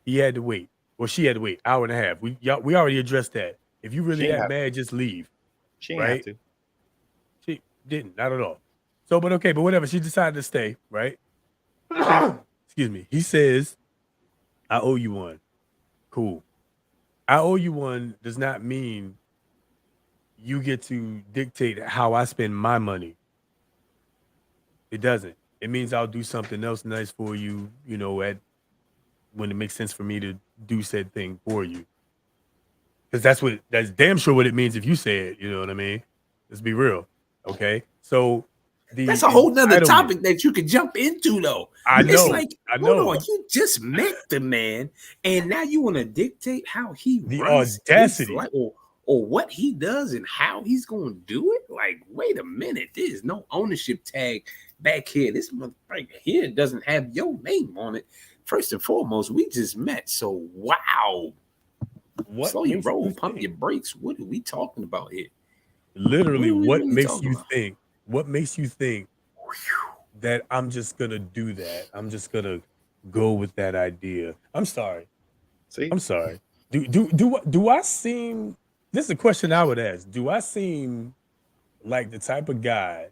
he had to wait, or she had to wait hour and a half. We already addressed that. If you really that mad, just leave. She didn't have to. She didn't, not at all. So, but whatever. She decided to stay, right? Excuse me. He says, I owe you one. Cool. I owe you one does not mean you get to dictate how I spend my money. It doesn't. It means I'll do something else nice for you, when it makes sense for me to do said thing for you. Because that's damn sure what it means if you say it, you know what I mean? Let's be real. Okay. So that's a whole nother topic that you could jump into, though. I know. It's like, I know. Hold on, you just met the man, and now you want to dictate how he runs audacity, his life, or what he does and how he's going to do it. Like, wait a minute, there's no ownership tag back here. This motherfucker here doesn't have your name on it. First and foremost, we just met, so wow. Slow your roll, pump your brakes. What are we talking about here? Literally, what makes you think? What makes you think that I'm just gonna do that? I'm just gonna go with that idea. I'm sorry. See, I'm sorry. Do I seem? This is a question I would ask. Do I seem like the type of guy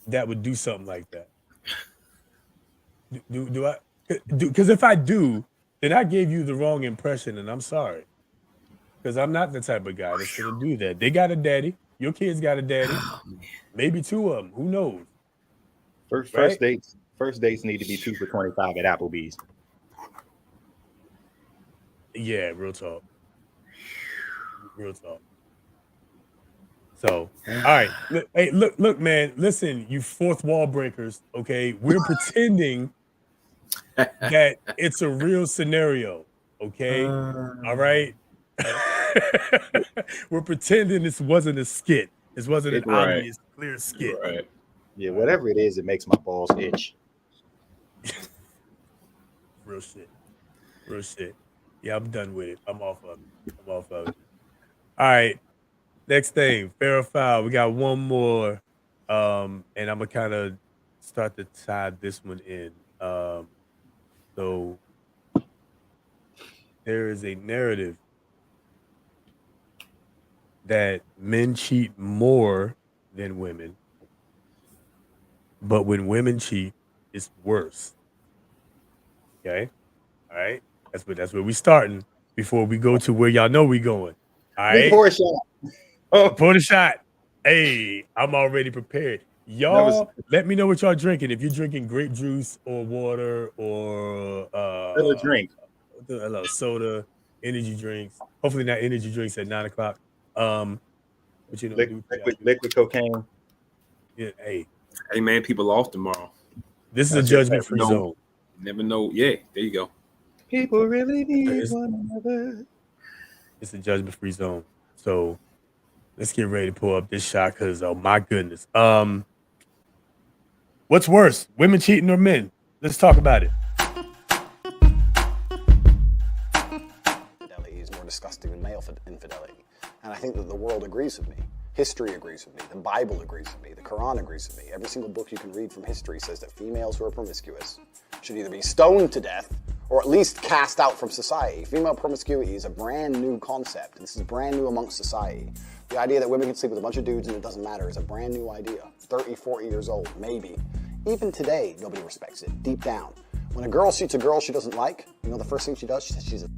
that would do something like that? Do I? Because if I do, then I gave you the wrong impression, and I'm sorry. Because I'm not the type of guy that's gonna do that. They got a daddy. Your kids got a daddy. Maybe two of them. Who knows? First dates need to be 2 for $25 at Applebee's. Yeah, real talk. So, all right. Look, man. Listen, you fourth wall breakers. Okay, we're pretending that it's a real scenario. Okay, all right. We're pretending this wasn't a skit. This wasn't an obvious, clear skit. Right. Yeah, whatever it is, it makes my balls itch. Real shit. Yeah, I'm done with it. I'm off of it. All right. Next thing, fair or foul. We got one more. And I'm gonna kind of start to tie this one in. So there is a narrative that men cheat more than women, but when women cheat, it's worse. Okay, all right. That's where we starting before we go to where y'all know we going. All right, pour a shot. Pour the shot. Hey, I'm already prepared. Y'all, let me know what y'all drinking. If you're drinking grape juice or water or a drink, soda, energy drinks. Hopefully not energy drinks at 9 o'clock. But you know, liquid cocaine. Yeah, hey, man, people off tomorrow. this is That's a your judgment-free favorite. zone. Never know. Yeah, there you go. People really need It's- one another. It's a judgment-free zone. So let's get ready to pull up this shot because oh my goodness. What's worse, women cheating or men? Let's talk about it. Infidelity is more disgusting than male infidelity. And I think that the world agrees with me. History agrees with me. The Bible agrees with me. The Quran agrees with me. Every single book you can read from history says that females who are promiscuous should either be stoned to death or at least cast out from society. Female promiscuity is a brand new concept. This is brand new amongst society. The idea that women can sleep with a bunch of dudes and it doesn't matter is a brand new idea. 30, 40 years old, maybe. Even today, nobody respects it, deep down. When a girl shoots a girl she doesn't like, you know the first thing she does? She says she's a...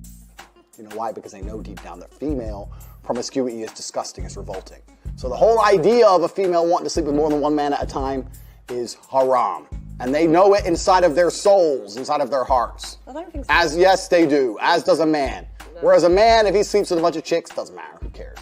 You know why? Because they know deep down that female promiscuity is disgusting, it's revolting. So the whole idea of a female wanting to sleep with more than one man at a time is haram. And they know it inside of their souls, inside of their hearts. I don't think so. As yes, they do, as does a man. Whereas a man, if he sleeps with a bunch of chicks, doesn't matter, who cares?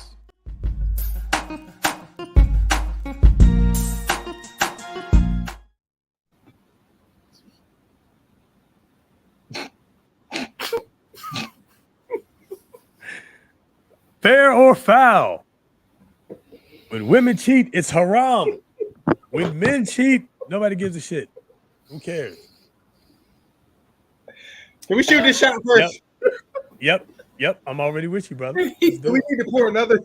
Fair or foul? When women cheat, it's haram. When men cheat, nobody gives a shit. Who cares? Can we shoot this shot first? Yep. I'm already with you, brother. We need to pour another.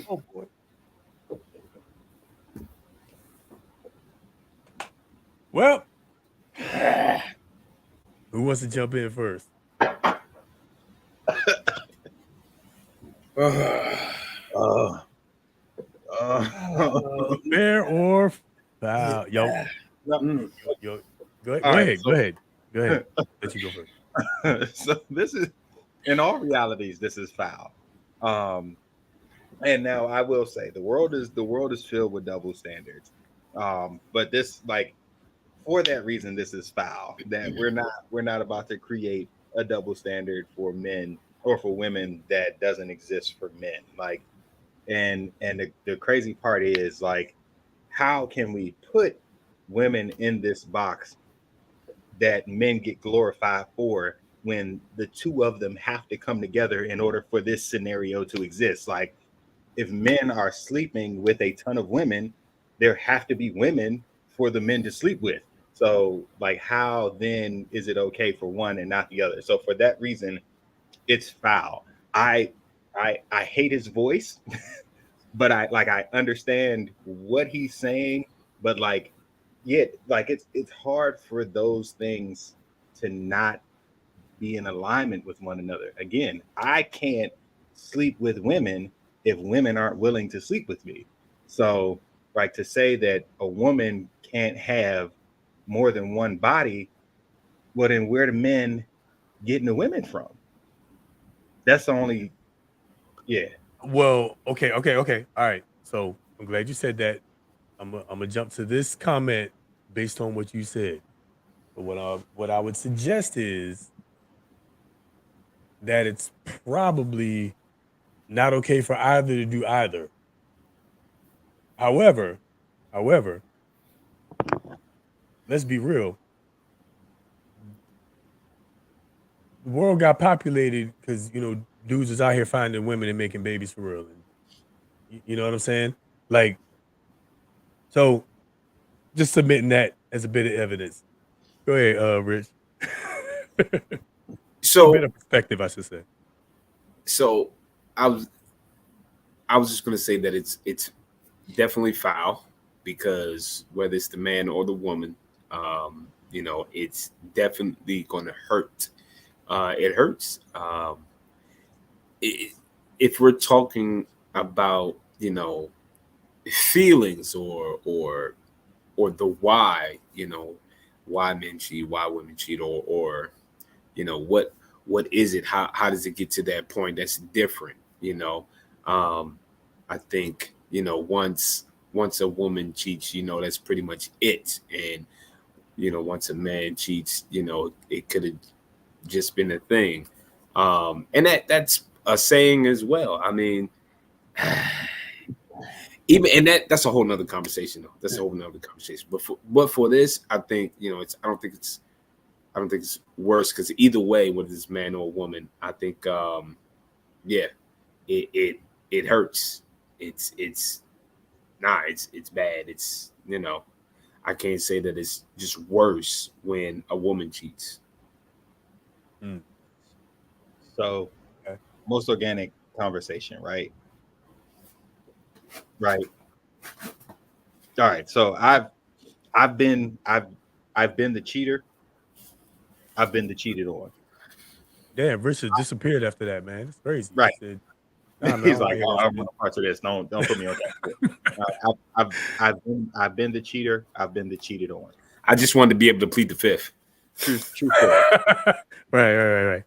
Oh boy. Well, who wants to jump in first? Fair or foul? Yo, go ahead. Let you go first. So this is, in all realities, this is foul. And now I will say the world is filled with double standards. But this, like, for that reason, this is foul. That we're not about to create a double standard for men or for women that doesn't exist for men. Like, and the crazy part is, like, how can we put women in this box that men get glorified for when the two of them have to come together in order for this scenario to exist? Like, if men are sleeping with a ton of women, there have to be women for the men to sleep with. So, like, how then is it okay for one and not the other? So for that reason, it's foul. I hate his voice, but I understand what he's saying, but like, yeah, like it's hard for those things to not be in alignment with one another. Again, I can't sleep with women if women aren't willing to sleep with me. So, like, to say that a woman can't have more than one body, well, then where the men getting the women from? That's the only, yeah. Well, okay. All right. So I'm glad you said that. I'm gonna jump to this comment based on what you said. But what I would suggest is that it's probably not okay for either to do either. However, let's be real. The world got populated because, you know, dudes is out here finding women and making babies for real. And you know what I'm saying? Like, so just submitting that as a bit of evidence. Go ahead, Rich. So a bit of perspective, I should say. So I was just gonna say that it's definitely foul, because whether it's the man or the woman, you know, it's definitely gonna hurt. It hurts. If we're talking about, you know, feelings or the why, you know, why men cheat, why women cheat, or you know, what is it? How does it get to that point? That's different, you know. I think, you know, once a woman cheats, you know, that's pretty much it. And, you know, once a man cheats, you know, it could have just been a thing. And that's a saying as well. I mean, even and that's a whole nother conversation though. That's a whole nother conversation. But for this, I think, you know, I don't think it's worse, because either way, whether it's man or woman, I think it hurts. It's bad. It's, you know, I can't say that it's just worse when a woman cheats. So, most organic conversation, right? Right. All right. So I've been the cheater. I've been the cheated on. Damn, Richard disappeared after that, man. It's crazy. Right. He said, nah, man, He's I don't like, hear oh, that I shit. want parts of this. Don't put me on that. I've been the cheater. I've been the cheated on. I just wanted to be able to plead the fifth. True. Right.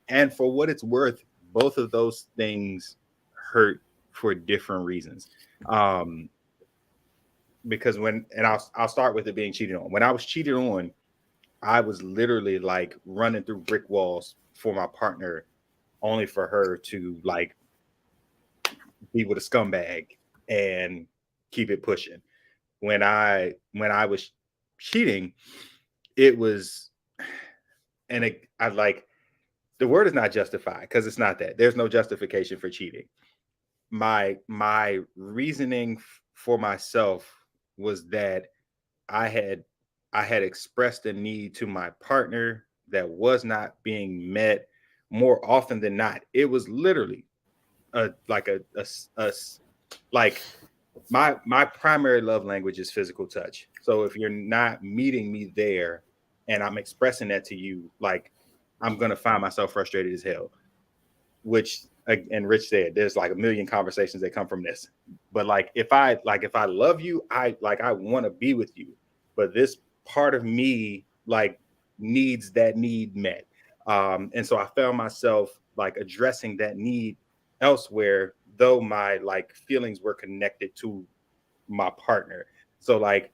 And for what it's worth, both of those things hurt for different reasons. Because I'll start with it being cheated on. When I was cheated on, I was literally like running through brick walls for my partner, only for her to like be with a scumbag and keep it pushing. When I was cheating, it was, and I like, the word is not justified, because it's not that. There's no justification for cheating. My reasoning for myself was that I had expressed a need to my partner that was not being met more often than not. It was literally like my primary love language is physical touch. So if you're not meeting me there and I'm expressing that to you, like, I'm going to find myself frustrated as hell, which, and Rich said, there's like a million conversations that come from this. But like, if I love you, I want to be with you, but this part of me like needs that need met. And so I found myself like addressing that need elsewhere, though my like feelings were connected to my partner. So like,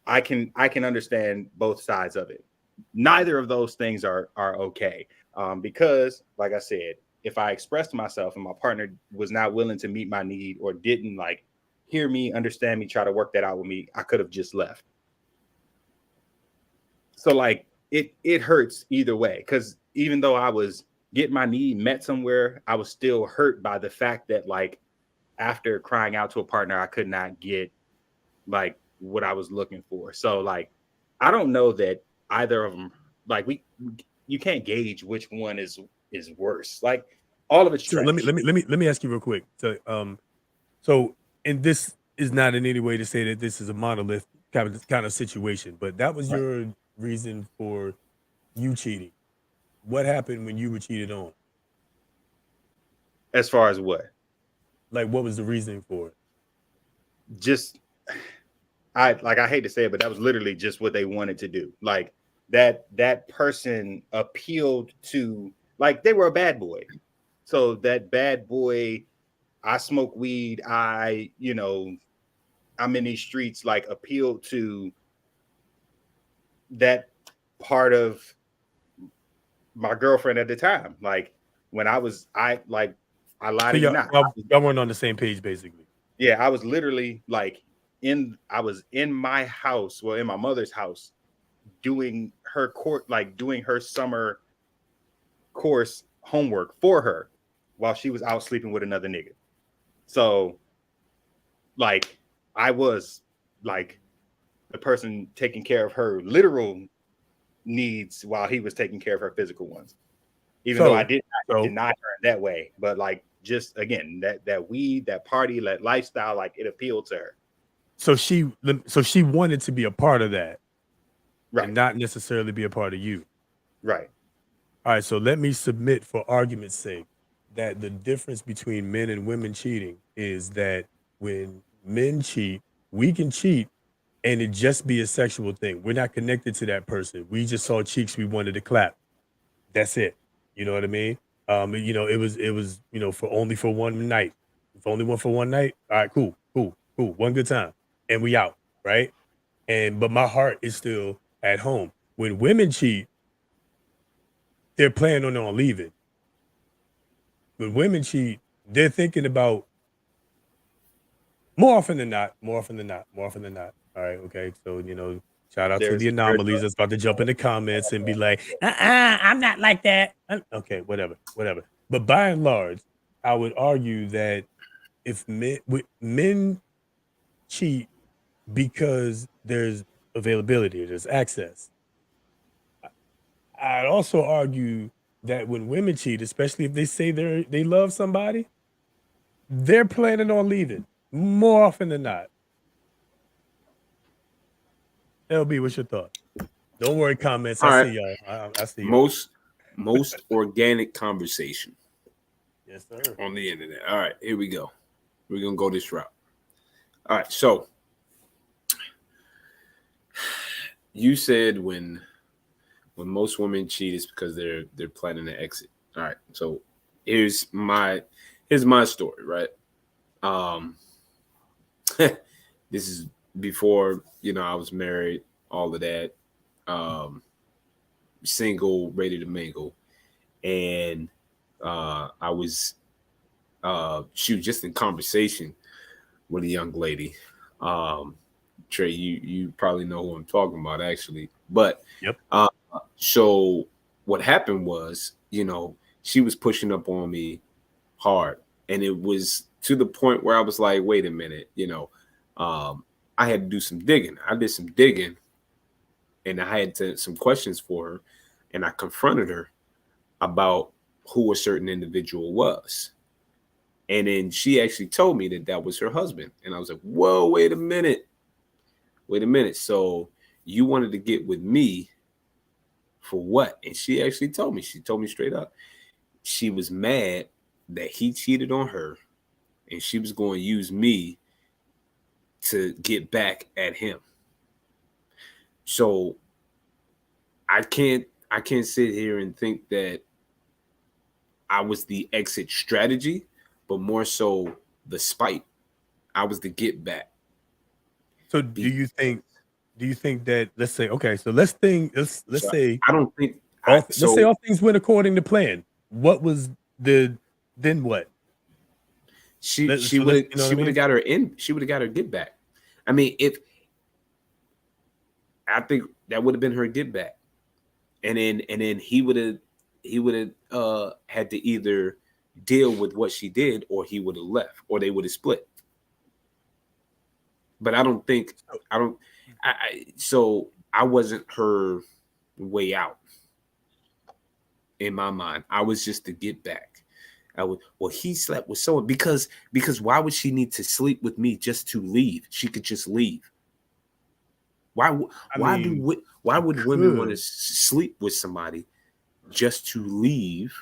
I can understand both sides of it. Neither of those things are okay, because like I said, if I expressed myself and my partner was not willing to meet my need or didn't like hear me, understand me, try to work that out with me, I could have just left. So like it hurts either way, because even though I was getting my need met somewhere, I was still hurt by the fact that like after crying out to a partner, I could not get like what I was looking for. So like, I don't know that either of them, like you can't gauge which one is worse. Like, all of it's Sure. trash. Let me ask you real quick. So and this is not in any way to say that this is a monolith kind of situation, but that was your reason for you cheating. What happened when you were cheated on? As far as what? Like, what was the reasoning for it? Just, I hate to say it, but that was literally just what they wanted to do. Like, that person appealed to, like, they were a bad boy. So that bad boy, I smoke weed, I'm in these streets, like, appealed to that part of my girlfriend at the time. Like, when I lied to you not. Y'all weren't on the same page, basically. Yeah, I was literally like I was in my house, well, in my mother's house, doing her doing her summer course homework for her while she was out sleeping with another nigga. So like, I was like the person taking care of her literal needs while he was taking care of her physical ones. Even though I did not deny her in that way, but like, just again, that weed, that party, that lifestyle, like, it appealed to her. So she wanted to be a part of that, right? And not necessarily be a part of you, right? All right. So let me submit, for argument's sake, that the difference between men and women cheating is that when men cheat, we can cheat, and it just be a sexual thing. We're not connected to that person. We just saw cheeks, we wanted to clap. That's it. You know what I mean? It was for one night. If only one for one night, all right, cool. One good time. And we out, right? But my heart is still at home. When women cheat, they're planning on leaving. when women cheat, they're thinking about more often than not. All right, okay. So shout out to There's the anomalies that's about to jump in the comments and be like, I'm not like that. Okay, whatever. But by and large, I would argue that if men cheat because there's availability, there's access. I'd also argue that when women cheat, especially if they say they love somebody, they're planning on leaving more often than not. LB, what's your thought? Don't worry, comments. All I right. see y'all. I see y'all. Most organic conversation. Yes, sir. On the internet. All right, here we go. We're gonna go this route. All right, so you said when most women cheat, it's because they're planning to exit. All right, so here's my story, right? This is before I was married, all of that. Single, ready to mingle, and I was she was just in conversation with a young lady. Trey, you probably know who I'm talking about, actually. But yep. So what happened was, she was pushing up on me hard, and it was to the point where I was like, wait a minute, I had to do some digging. I did some digging, and I had some questions for her, and I confronted her about who a certain individual was. And then she actually told me that was her husband. And I was like, whoa, wait a minute. So you wanted to get with me for what? And she actually told me straight up. She was mad that he cheated on her, and she was going to use me to get back at him. So I can't sit here and think that I was the exit strategy, but more so the spite. I was the get back. So do you think that, let's say, okay, so let's say I don't think let's say all things went according to plan. What was then what? She would have got her in. She would have got her get back. I mean, I think that would have been her get back, and then he would have had to either deal with what she did, or he would have left, or they would have split. But so I wasn't her way out in my mind. I was just to get back. He slept with someone because why would she need to sleep with me just to leave? She could just leave. Why would women want to sleep with somebody just to leave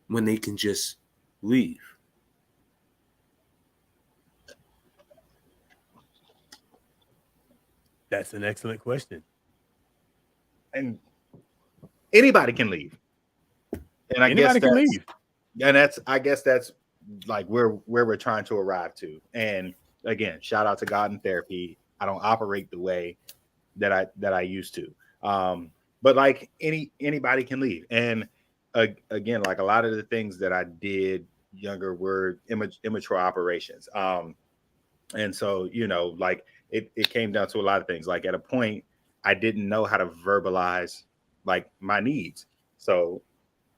when they can just leave? That's an excellent question. And anybody can leave. And I guess that's like where we're trying to arrive to. And again, shout out to God and therapy. I don't operate the way that I used to. But like anybody can leave. And again, like a lot of the things that I did younger were immature operations. And so, like it came down to a lot of things. Like at a point, I didn't know how to verbalize like my needs. So,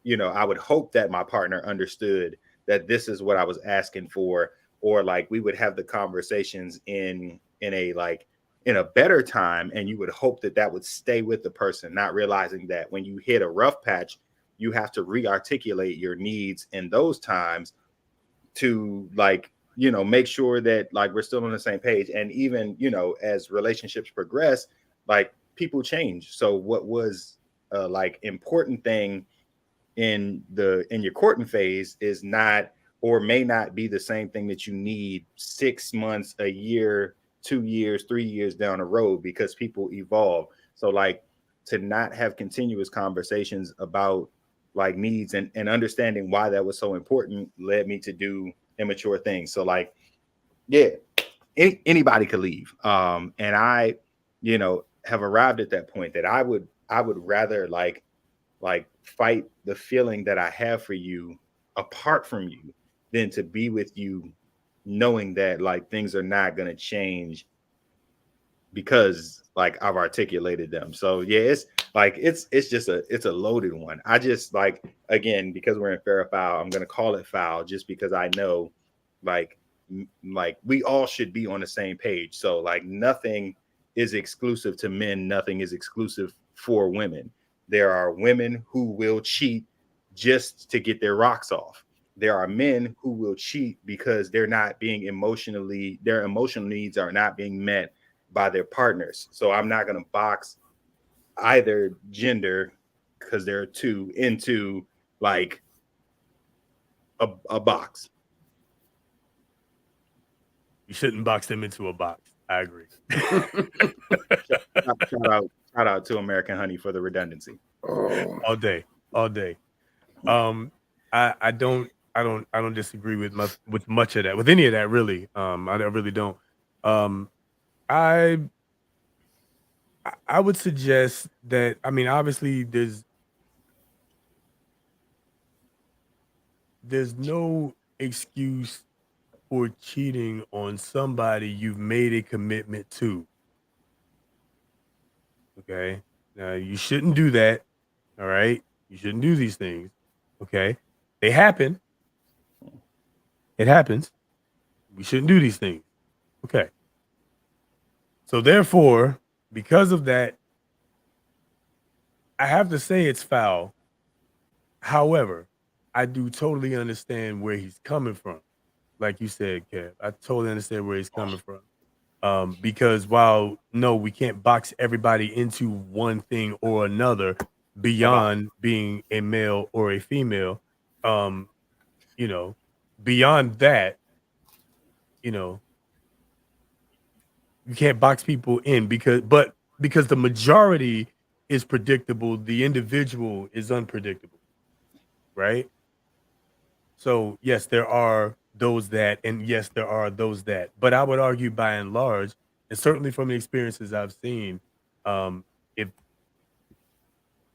I would hope that my partner understood that this is what I was asking for, or like we would have the conversations in a better time, and you would hope that would stay with the person, not realizing that when you hit a rough patch, you have to re-articulate your needs in those times to make sure that like we're still on the same page. And even, as relationships progress, like people change. So what was like important thing in your courting phase is not, or may not be the same thing that you need 6 months, a year, 2 years, 3 years down the road, because people evolve. So like to not have continuous conversations about like needs and understanding why that was so important led me to do immature things. So like, yeah, anybody could leave. And I, have arrived at that point that I would rather like fight the feeling that I have for you apart from you than to be with you knowing that like things are not going to change because like I've articulated them. So yeah, it's just it's a loaded one. I just like, again, because we're in fair or foul, I'm gonna call it foul just because I know like like we all should be on the same page. So like nothing is exclusive to men, nothing is exclusive for women. There are women who will cheat just to get their rocks off. There are men who will cheat because they're not being emotionally, their emotional needs are not being met by their partners. So I'm not going to box either gender, because there are two, into like a box. You shouldn't box them into a box. I agree. Shout out to American Honey for the redundancy. All day. I don't disagree with much of that, with any of that, really. I really don't. I would suggest that, I mean, obviously there's no excuse for cheating on somebody you've made a commitment to. Okay? Now, you shouldn't do that. All right? You shouldn't do these things. Okay? They happen. It happens. We shouldn't do these things. Okay. So therefore, because of that, I have to say it's foul. However, I do totally understand where he's coming from. Like you said, Kev, I totally understand where he's coming from. Because while no, we can't box everybody into one thing or another beyond being a male or a female. You know, beyond that, you know, you can't box people in because the majority is predictable, the individual is unpredictable, right? So yes, there are those that, and yes, there are those that. But I would argue, by and large, and certainly from the experiences I've seen, if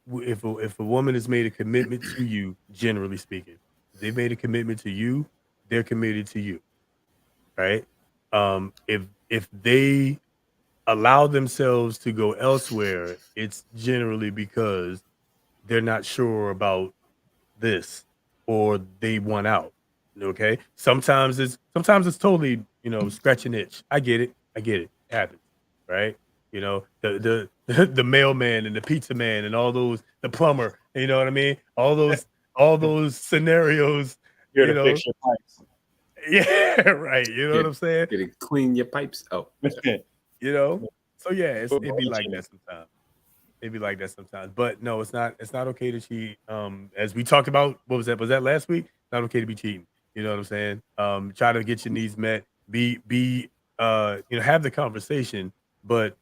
if a woman has made a commitment to you, generally speaking, if they've made a commitment to you, they're committed to you, right? If they allow themselves to go elsewhere, it's generally because they're not sure about this, or they want out. Okay. Sometimes it's totally, scratch an itch. I get it. It happens. Right. The mailman and the pizza man and all those, the plumber, you know what I mean? All those scenarios, Here to fix your pipes. Yeah, right. You know what I'm saying? Get it, clean your pipes. Oh, so yeah, it'd be like that sometimes. It'd be like that sometimes, but no, it's not okay to cheat. As we talked about, what was that? Was that last week? Not okay to be cheating. You know what I'm saying? Try to get your needs met. Have the conversation, but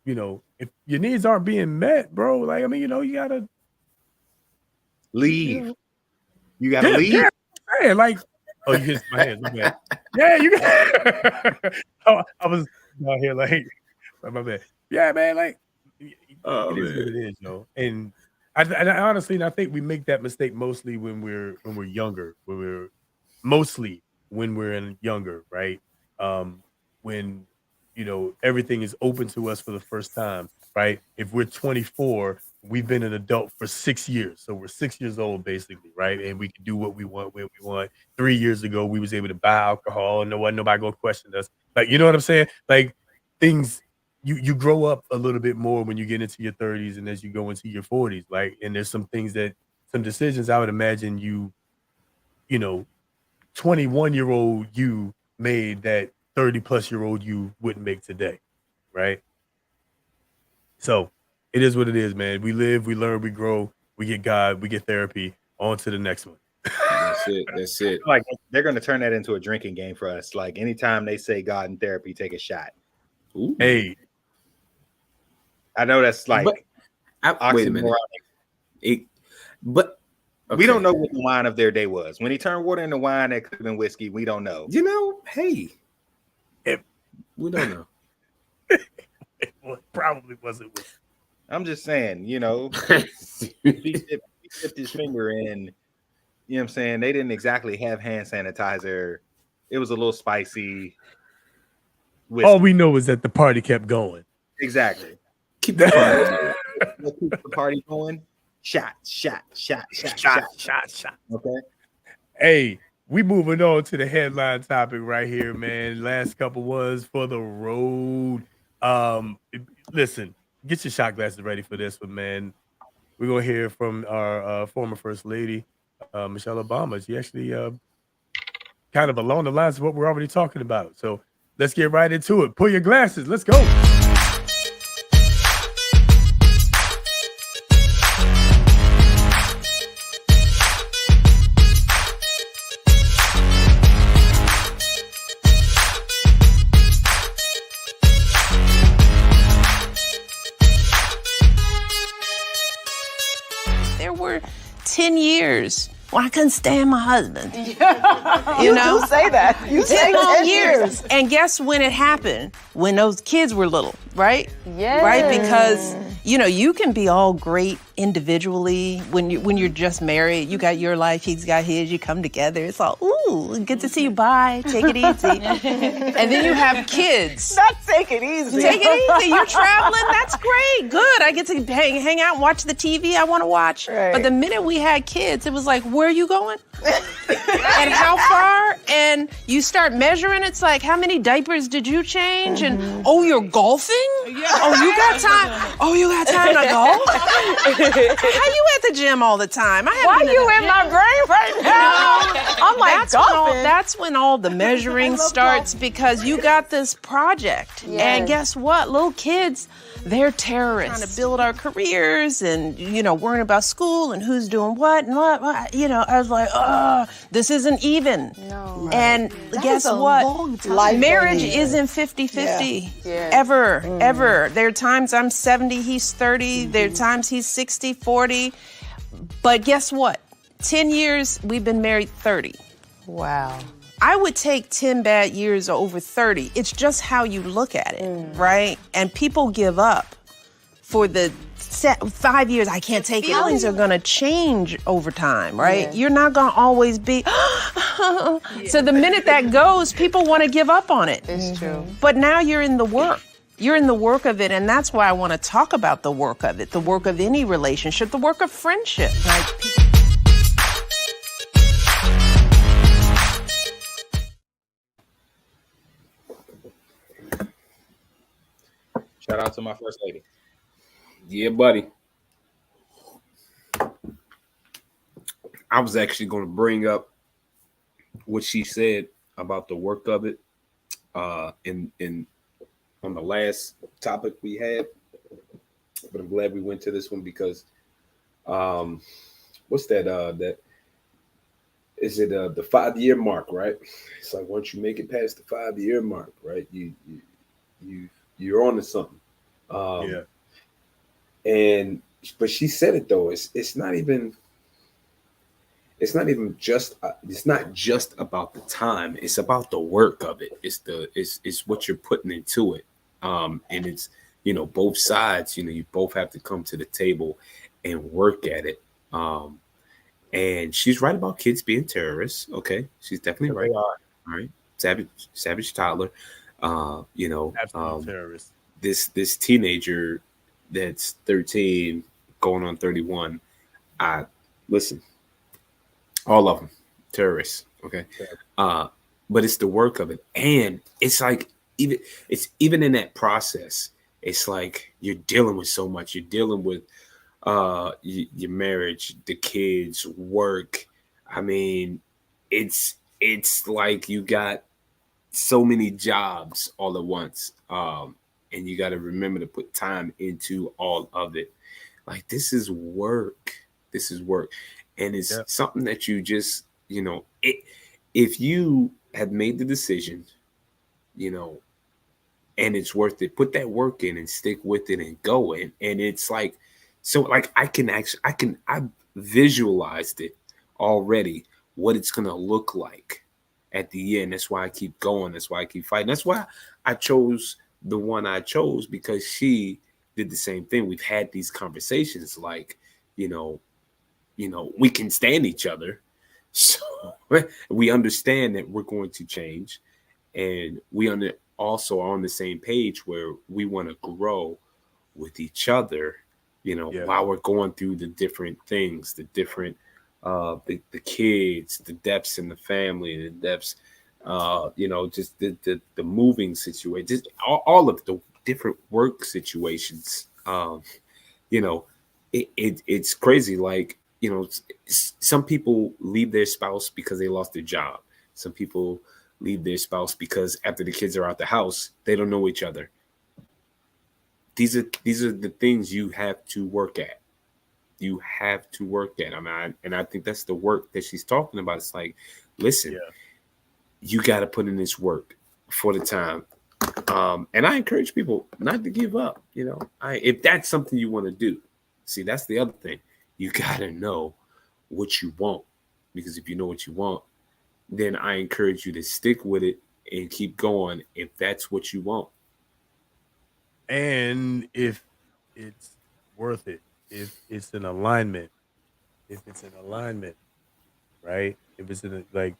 if your needs aren't being met, bro, like, I mean, you gotta leave. You gotta leave. Yeah, man, like, oh, you hit my hands. My bad. Yeah, you got. I was out here like, my bad. Yeah, man, like. It is what it is, and I honestly, I think we make that mistake mostly when we're younger, mostly when we're younger, right? When everything is open to us for the first time, right? If we're 24, we've been an adult for 6 years, so we're 6 years old basically, right? And we can do what we want when we want. 3 years ago, we was able to buy alcohol, and nobody gonna question us. Like, you know what I'm saying? Like, things. You grow up a little bit more when you get into your 30s and as you go into your 40s, like, and there's some decisions I would imagine 21-year-old you made that 30-plus-year-old you wouldn't make today, right? So it is what it is, man. We live, we learn, we grow, we get God, we get therapy. On to the next one. That's it. Like, they're going to turn that into a drinking game for us. Like, anytime they say God and therapy, take a shot. Ooh. Hey. I know that's like, wait a minute. But okay. We don't know what the wine of their day was. When he turned water into wine, that could have been whiskey. We don't know. Hey, we don't know. It probably wasn't whiskey. I'm just saying, he dipped his finger in You know what I'm saying? They didn't exactly have hand sanitizer. It was a little spicy. All we know is that the party kept going. Exactly. Keep the party. What keeps the party going? Shot. Okay. Hey, we moving on to the headline topic right here, man. Last couple was for the road. Listen, get your shot glasses ready for this one, man. We're gonna hear from our former First Lady, Michelle Obama. She actually kind of along the lines of what we're already talking about. So let's get right into it. Pull your glasses. Let's go. There were 10 years when I couldn't stand my husband. You know? do say that. You 10 long years. And guess when it happened? When those kids were little, right? Yes. Right? Because, you know, you can be all great individually when you're just married. You got your life, he's got his, you come together. It's all, ooh, good to see you, bye, take it easy. And then you have kids. Not take it easy. Take it easy. You're traveling. That's great. Good. I get to hang out and watch the TV I want to watch. Right. But the minute we had kids, it was like, where are you going? And how far? And you start measuring. It's like, how many diapers did you change? And oh, you're golfing? Oh, you got time? Oh, you got time to golf? How you at the gym all the time? Why you in my brain right now? I'm like, that's when all the measuring starts because you got this project. Yes. And guess what? Little kids, they're terrorists. Trying to build our careers and, you know, worrying about school and who's doing what and what. You know, I was like, this isn't even. No. And guess what? Marriage isn't 50-50. Yeah. Ever. There are times I'm 70, he's 30. There are times he's 60, 40. But guess what? 10 years, we've been married 30. Wow. I would take 10 bad years over 30. It's just how you look at it, right? And people give up for the 5 years. I can't take it. Feelings are gonna change over time, right? Yeah. You're not gonna always be. So the minute that goes, people want to give up on it. It's true. But now you're in the work. You're in the work of it, and that's why I want to talk about the work of it, the work of any relationship, the work of friendship. Like, Shout out to my First Lady. Yeah, buddy. I was actually going to bring up what she said about the work of it in on the last topic we had, but I'm glad we went to this one because what's that that is it the 5-year mark, right? It's like once you make it past the 5-year mark, right, you're on to something. Yeah. But she said it though, it's not just about the time, it's about the work of it. It's what you're putting into it. And it's, you know, both sides, you know, you both have to come to the table and work at it. And she's right about kids being terrorists. Okay. She's definitely right. All right. Savage toddler. You know, terrorist. This teenager that's 13 going on 31. Listen, all of them terrorists. Okay. But it's the work of it. And it's like, even in that process, it's like you're dealing with so much. You're dealing with your marriage, the kids, work. I mean, it's like you got so many jobs all at once, and you got to remember to put time into all of it. Like, this is work. And it's something that you just, you know, if you have made the decision, you know, and it's worth it, put that work in and stick with it and go in. And it's like, so like I visualized it already, what it's going to look like at the end. That's why I keep going. That's why I keep fighting. That's why I chose the one I chose, because she did the same thing. We've had these conversations like, you know, we can stand each other, So we understand that we're going to change, and we also are on the same page where we want to grow with each other, while we're going through the different things, the different the kids, the depths in the family, the depths, just the moving situation, just all of the different work situations. It's crazy. Like, some people leave their spouse because they lost their job. Some people leave their spouse because after the kids are out the house, they don't know each other. These are the things you have to work at. You have to work at. And I think that's the work that she's talking about. It's like, listen, you got to put in this work for the time. And I encourage people not to give up. If that's something you want to do, see, that's the other thing. You got to know what you want, because if you know what you want, then I encourage you to stick with it and keep going if that's what you want. And if it's worth it, if it's an alignment, right? If it's like,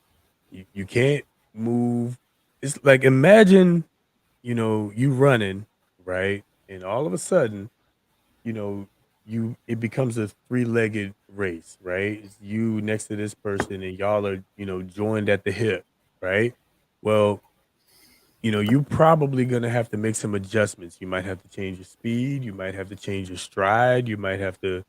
you can't move. It's like, imagine, you running, right? And all of a sudden, it becomes a 3-legged race, right? It's you next to this person, and y'all are, joined at the hip, right? Well, you're probably going to have to make some adjustments. You might have to change your speed. You might have to change your stride. You might have to,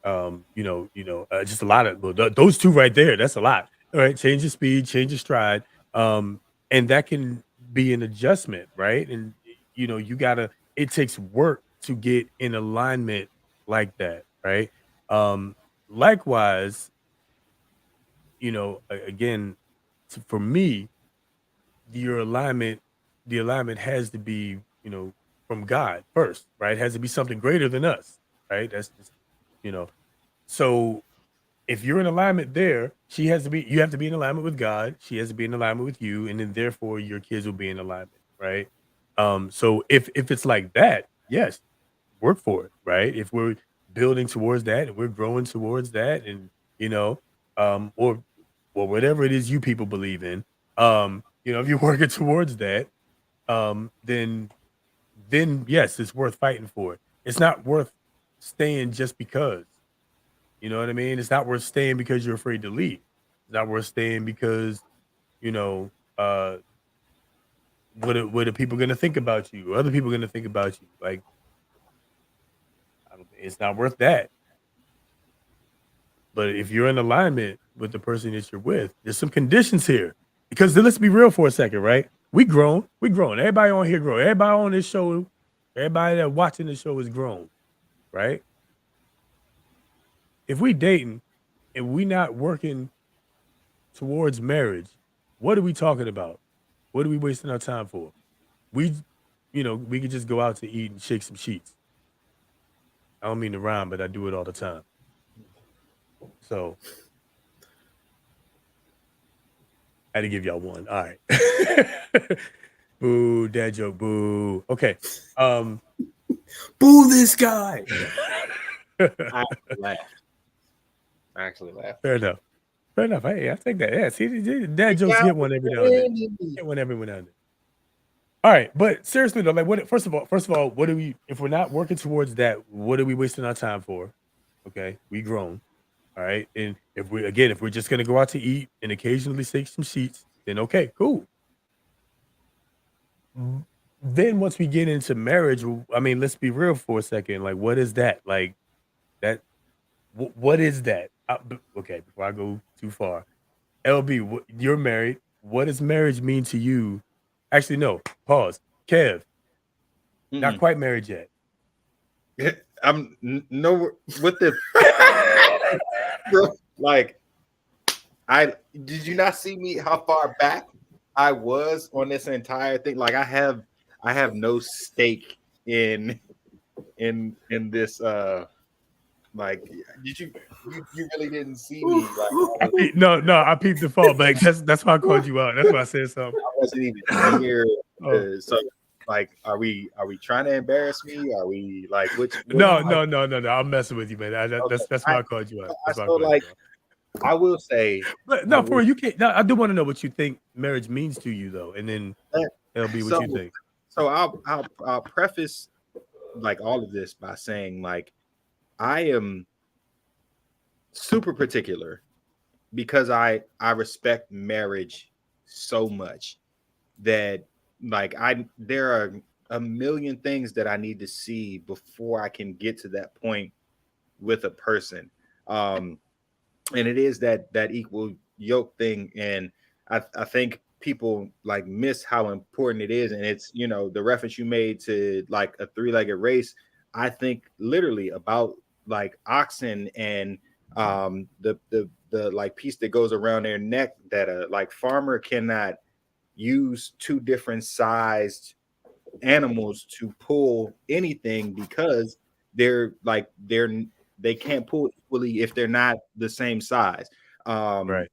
just a lot of those two right there. That's a lot. All right. Change your speed, change your stride. And that can be an adjustment, right? And, it takes work to get in alignment like that, right? Likewise, again, for me, the alignment has to be, from God first, right? It has to be something greater than us, right? That's just, so if you're in alignment there, you have to be in alignment with God. She has to be in alignment with you, and then therefore your kids will be in alignment, right? So if it's like that, yes, work for it, right? If we're building towards that and we're growing towards that, and or whatever it is you people believe in, if you're working towards that, then yes, it's worth fighting for it. It's not worth staying just because. You know what I mean? It's not worth staying because you're afraid to leave. It's not worth staying because, what are people going to think about you? Other people going to think about you? Like, it's not worth that. But if you're in alignment with the person that you're with, there's some conditions here. Because let's be real for a second, right? We grown. Everybody on here grown. Everybody on this show, everybody that watching this show is grown, right? If we dating and we not working towards marriage, what are we talking about? What are we wasting our time for? We could just go out to eat and shake some sheets. I don't mean to rhyme, but I do it all the time. So I had to give y'all one. All right. Boo, dad joke, boo. Okay. Boo this guy. I actually laughed. Fair enough. Hey, I take that. Yeah, see, dad jokes get one every now and then. All right, but seriously though, like, first of all, what do we, if we're not working towards that, what are we wasting our time for? Okay, we grown. All right, and if we're just gonna go out to eat and occasionally shake some sheets, then okay, cool. Then once we get into marriage, I mean, let's be real for a second. Like, what is that? Like, that. What is that? Okay, before I go too far, LB, you're married. What does marriage mean to you? Actually, no. Pause. Kev, not quite married yet. I'm no with the like. Did you not see me how far back I was on this entire thing? Like, I have no stake in this. Like, did you really didn't see me? Like, I peeped the fall back. That's why I called you out. That's why I said something. I wasn't even here. So, like, are we trying to embarrass me? Are we like which? No. I'm messing with you, man. That's why I called you out. I will say, But no, for real, you can't. No, I do want to know what you think marriage means to you, though, and then it'll be what you think. So I'll preface like all of this by saying like I am super particular because I respect marriage so much that like there are a million things that I need to see before I can get to that point with a person. And it is that equal yoke thing, and I think people like miss how important it is. And it's, you know, the reference you made to like a three-legged race, I think literally about like oxen and the like piece that goes around their neck that a like farmer cannot use two different sized animals to pull anything because they can't pull equally if they're not the same size. Right.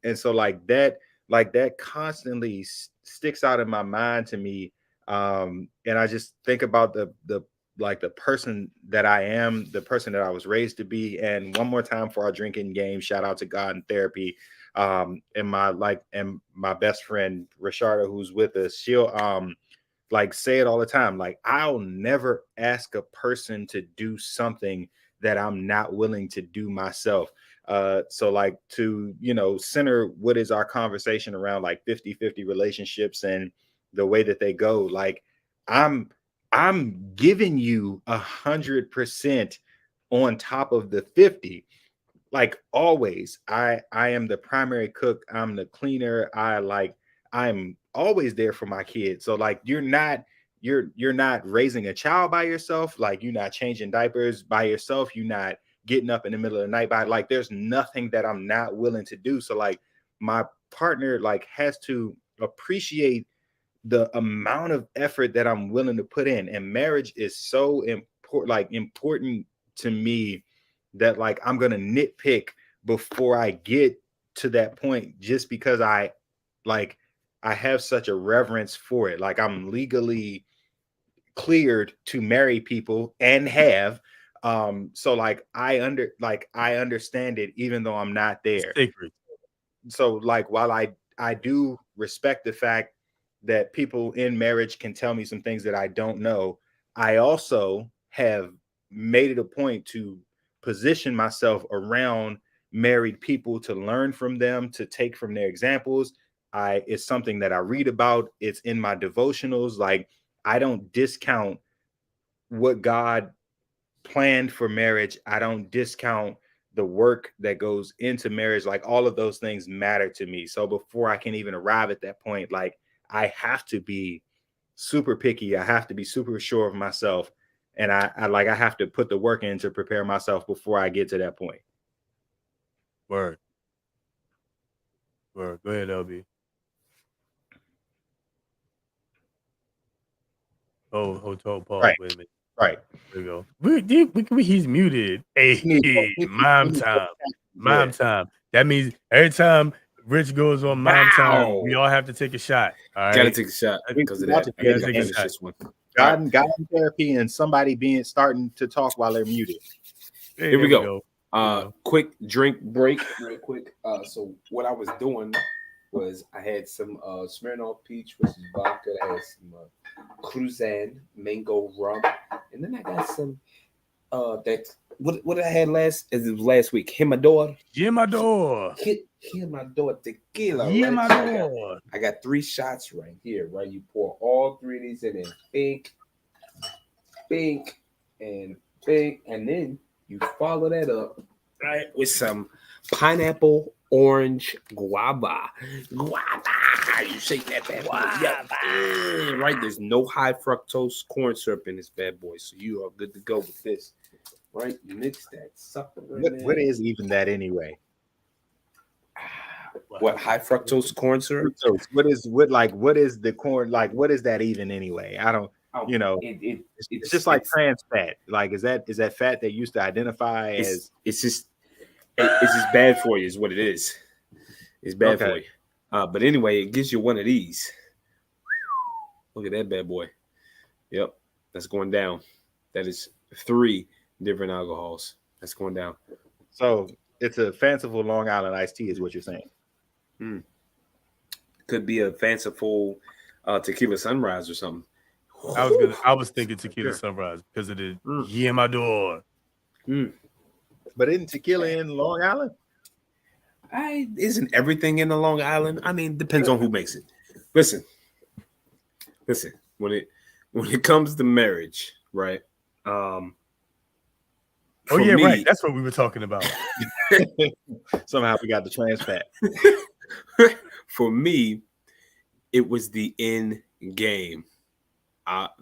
And so like that constantly sticks out in my mind to me. And I just think about the like the person that I am, the person that I was raised to be. And one more time for our drinking game, shout out to God and therapy. And my best friend Rasharda, who's with us, she'll like say it all the time. Like, I'll never ask a person to do something that I'm not willing to do myself. So like to, you know, center what is our conversation around like 50-50 relationships and the way that they go, like I'm giving you 100% on top of the 50. Like always, I am the primary cook, I'm the cleaner, I'm always there for my kids. So like you're not raising a child by yourself, like you're not changing diapers by yourself, you're not getting up in the middle of the night by, like there's nothing that I'm not willing to do. So like my partner like has to appreciate the amount of effort that I'm willing to put in. And marriage is so important to me that like I'm gonna nitpick before I get to that point, just because I have such a reverence for it. Like I'm legally cleared to marry people and have. So like I understand it even though I'm not there. Sacred. So like while I do respect the fact that people in marriage can tell me some things that I don't know, I also have made it a point to position myself around married people to learn from them, to take from their examples. It's something that I read about. It's in my devotionals. Like I don't discount what God planned for marriage. I don't discount the work that goes into marriage. Like all of those things matter to me. So before I can even arrive at that point, like I have to be super picky. I have to be super sure of myself. And I have to put the work in to prepare myself before I get to that point. Word. Go ahead, LB. Hold, pause. Right. Wait a minute. Right. There we go. He's muted. Hey, mom time. Mom time. That means every time Rich goes on mom time, we all have to take a shot. All right. Gotta take a shot because of that. I gotta take a shot. God in therapy and somebody starting to talk while they're muted. Here we go. Quick drink break, real quick. So what I was doing was I had some Smirnoff Peach, which is vodka. I had some Cruzan mango rum, and then I got some what I had last week. Jimador tequila. Jimador. I got 3 shots right here. Right, you pour all 3 of these in pink, and then you follow that up right with some pineapple orange guava. You shake that bad boy. Right, there's no high fructose corn syrup in this bad boy, so you are good to go with this. Right, you mix that sucker. What is even that anyway? What high fructose corn syrup? What is the corn? Like, what is that even anyway? I don't. You know, it's just like trans fat. Like, is that fat that used to identify as? It's just bad for you. Is what it is. It's bad for you. But anyway, it gives you one of these. Look at that bad boy. Yep, that's going down. That is 3 different alcohols. That's going down. So It's a fanciful Long Island iced tea, is what you're saying. Could be a fanciful tequila sunrise or something. I was thinking tequila sunrise because of the Yemador. But isn't tequila in Long Island? Isn't everything in the Long Island? I mean, depends on who makes it. Listen. When it comes to marriage, right? Right. Me, That's what we were talking about. Somehow we got the transpat. For me, it was the end game.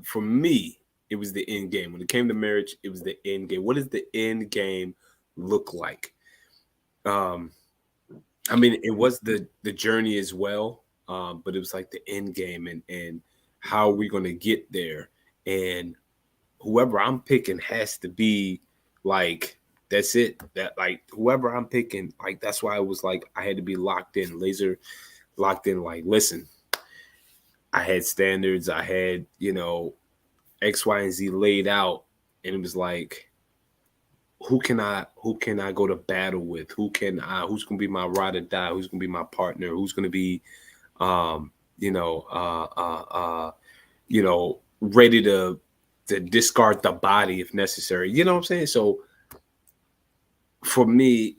For me, it was the end game. When it came to marriage, it was the end game. What does the end game look like? I mean, it was the journey as well, but it was like the end game and how are we going to get there? And whoever I'm picking has to be like, that's it. That like whoever I'm picking, like that's why it was like I had to be locked in, laser locked in. Like, listen, I had standards. I had, X, Y, and Z laid out, and it was like, who can I go to battle with? Who's gonna be my ride or die? Who's gonna be my partner? Who's gonna be, ready to discard the body if necessary? You know what I'm saying? So for me,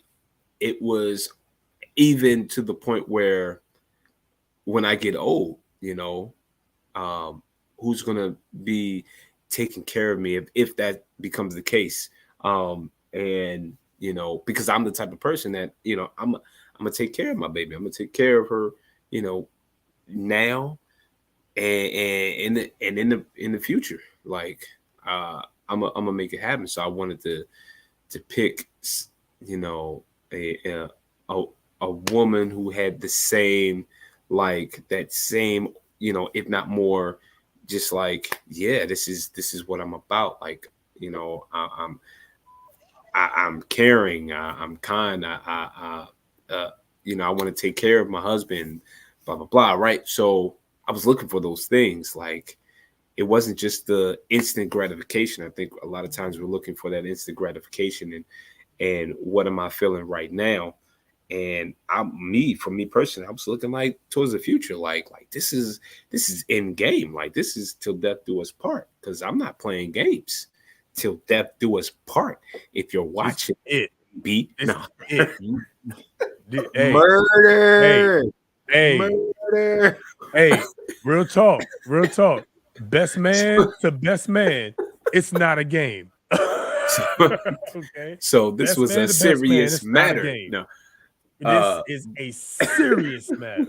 it was even to the point where when I get old, who's gonna be taking care of me if that becomes the case? And because I'm the type of person that I'm gonna take care of my baby. I'm gonna take care of her, now and in the future. Like I'm gonna make it happen. So I wanted to pick a woman who had the same, like that same, if not more, just like, yeah, this is what I'm about. Like, I'm caring, I'm kind, I want to take care of my husband, blah, blah, blah. Right. So I was looking for those things. Like, it wasn't just the instant gratification. I think a lot of times we're looking for that instant gratification and what am I feeling right now? And for me personally, I was looking like towards the future, like this is end game. Like, this is till death do us part. Cause I'm not playing games till death do us part. If you're watching it, Murder. Murder. Hey, real talk. Best man to best man. It's not a game. Okay. So this best was a serious matter. No. This is a serious matter.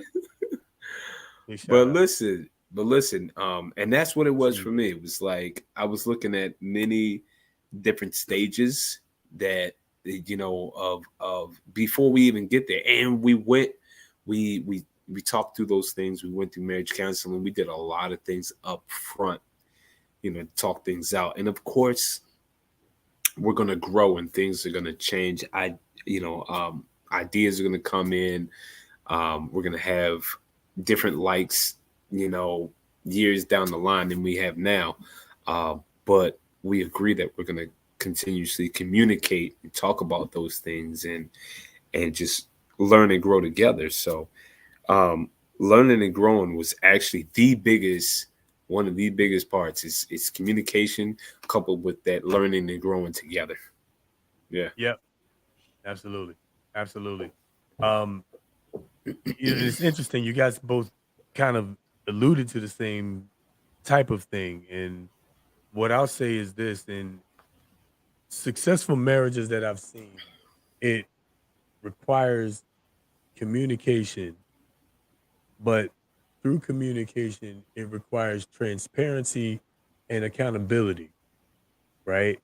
But listen, and that's what it was for me. It was like I was looking at many different stages that of before we even get there, and we talked through those things. We went through marriage counseling. We did a lot of things up front, talk things out, and of course, we're gonna grow and things are gonna change. Ideas are going to come in. We're going to have different likes, years down the line than we have now. But we agree that we're going to continuously communicate and talk about those things and just learn and grow together. So learning and growing was actually one of the biggest parts is communication coupled with that learning and growing together. Yeah. Yep. Absolutely. It's interesting. You guys both kind of alluded to the same type of thing. And what I'll say is this: in successful marriages that I've seen, it requires communication, but through communication, it requires transparency and accountability, right?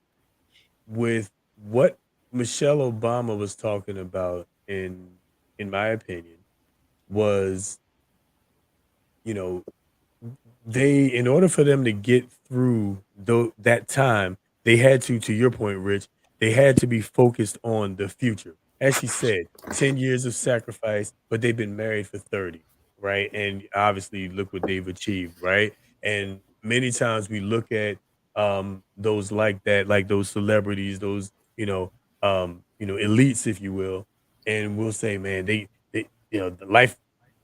With what Michelle Obama was talking about, in my opinion, was, they, in order for them to get through that time, they had to your point, Rich, they had to be focused on the future. As she said, 10 years of sacrifice, but they've been married for 30, right? And obviously look what they've achieved, right? And many times we look at those like that, like those celebrities, those, elites, if you will, and we'll say, man, they the life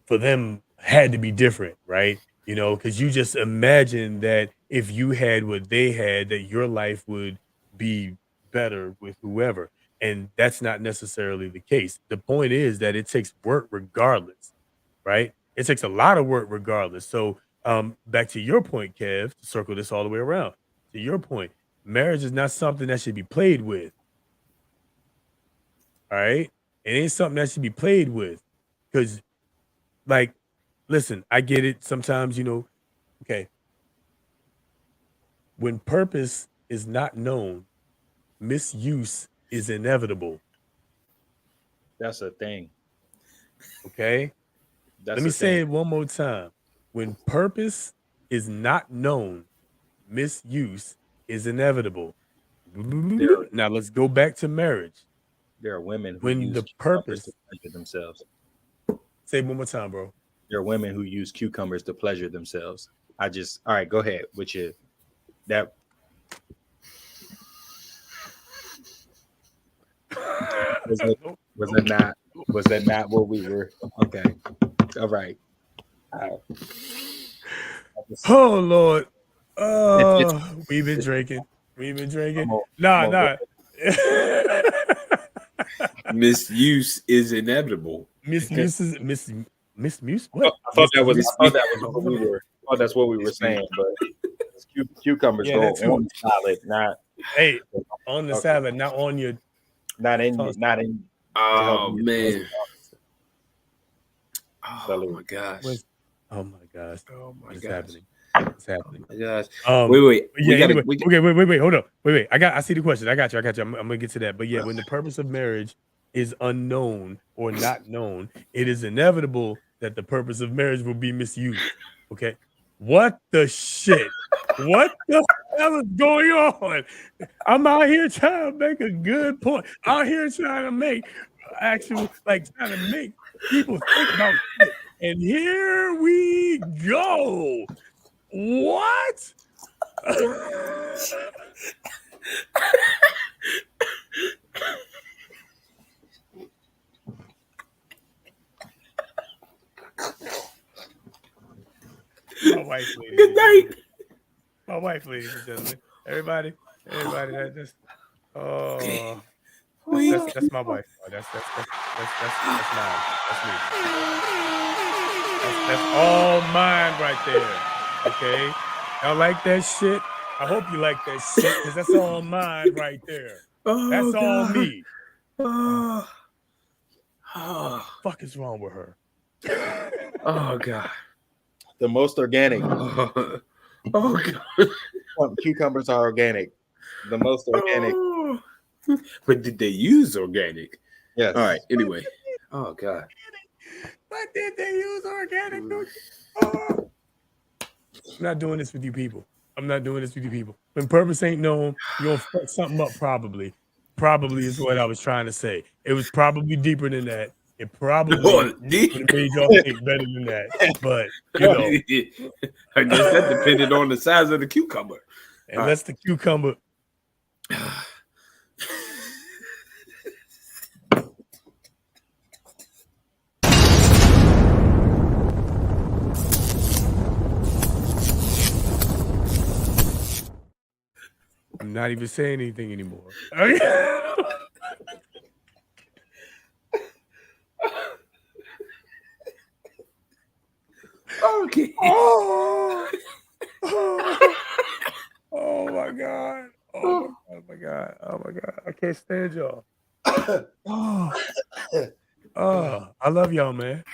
for them had to be different, right? Because you just imagine that if you had what they had, that your life would be better with whoever. And that's not necessarily the case. The point is that it takes work regardless, right? It takes a lot of work regardless. So back to your point, Kev, to circle this all the way around. To your point, marriage is not something that should be played with. All right. It ain't something that should be played with. Because, like, listen, I get it. Sometimes, okay. When purpose is not known, misuse is inevitable. That's a thing. Okay. Let me say it one more time. When purpose is not known, misuse is inevitable. Now let's go back to marriage. There are women who When use the cucumbers purpose. to pleasure themselves. Say it one more time, bro. There are women who use cucumbers to pleasure themselves. All right, go ahead with your that. Was that not what we were? Okay. All right. Oh Lord. We've been drinking. Nah. Misuse is inevitable. Misuse is misuse. What? I thought that was what we were. I thought that's what we were saying, but cucumbers go on the salad, not on the salad, not on your not in. Oh man. Oh my gosh. What's happening? What's happening? Oh my gosh. Wait. Wait. Hold up. Wait. I see the question. I got you. I'm gonna get to that. But yeah, when the purpose of marriage is unknown or not known, it is inevitable that the purpose of marriage will be misused. Okay. What the shit? What the hell is going on? I'm out here trying to make a good point. Out here trying to make trying to make people think about it. And here we go. What? My wife, ladies. Good night. My wife, ladies and gentlemen. Everybody, that's that's my wife. That's mine. That's me. That's all mine right there. Okay. Y'all like that shit? I hope you like that shit because that's all mine right there. That's all me. Fuck is wrong with her? Oh God. The most organic. Oh God. Cucumbers are organic. The most organic. But did they use organic? Yes. All right. Anyway. Oh God. But did they use organic? I'm not doing this with you people. When purpose ain't known, you're gonna fuck something up probably. Probably is what I was trying to say. It was probably deeper than that. It probably would have made y'all think better than that. But I guess that depended on the size of the cucumber. Unless the cucumber. I'm not even saying anything anymore. Okay. Oh my God. Oh my God. I can't stand y'all. I love y'all, man.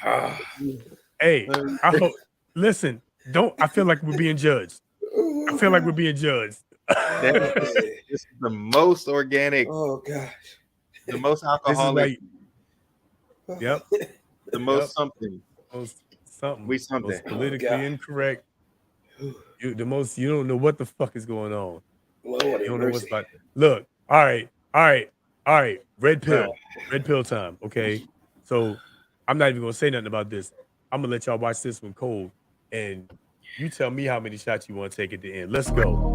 Hey, I hope. Listen, I feel like we're being judged. This is the most organic. Oh gosh. The most alcoholic. Yep. The most something. Something. We something. Most politically incorrect. You don't know what the fuck is going on. Lord, you don't know what's about. Look. All right. Red pill time. Okay. So I'm not even gonna say nothing about this. I'm gonna let y'all watch this one cold, and you tell me how many shots you want to take at the end. Let's go.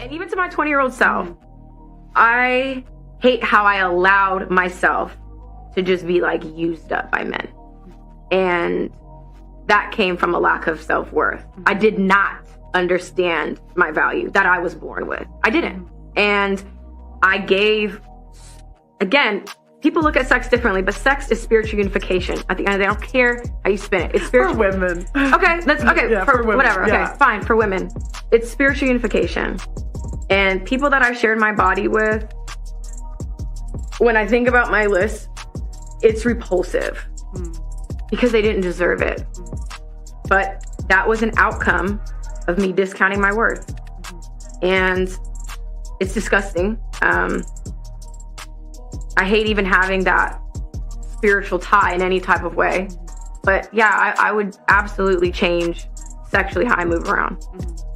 And even to my 20-year-old self, I hate how I allowed myself to just be like used up by men. And that came from a lack of self-worth. I did not understand my value that I was born with. I didn't. And I gave, again, people look at sex differently, but sex is spiritual unification. At the end of the day, they don't care how you spin it. It's spiritual. For women. Okay, that's okay. Yeah, for women, whatever. yeah. Okay, fine. For women, it's spiritual unification. And people that I shared my body with, when I think about my list, it's repulsive because they didn't deserve it. But that was an outcome of me discounting my worth. And it's disgusting. I hate even having that spiritual tie in any type of way. But yeah, I would absolutely change sexually how I move around.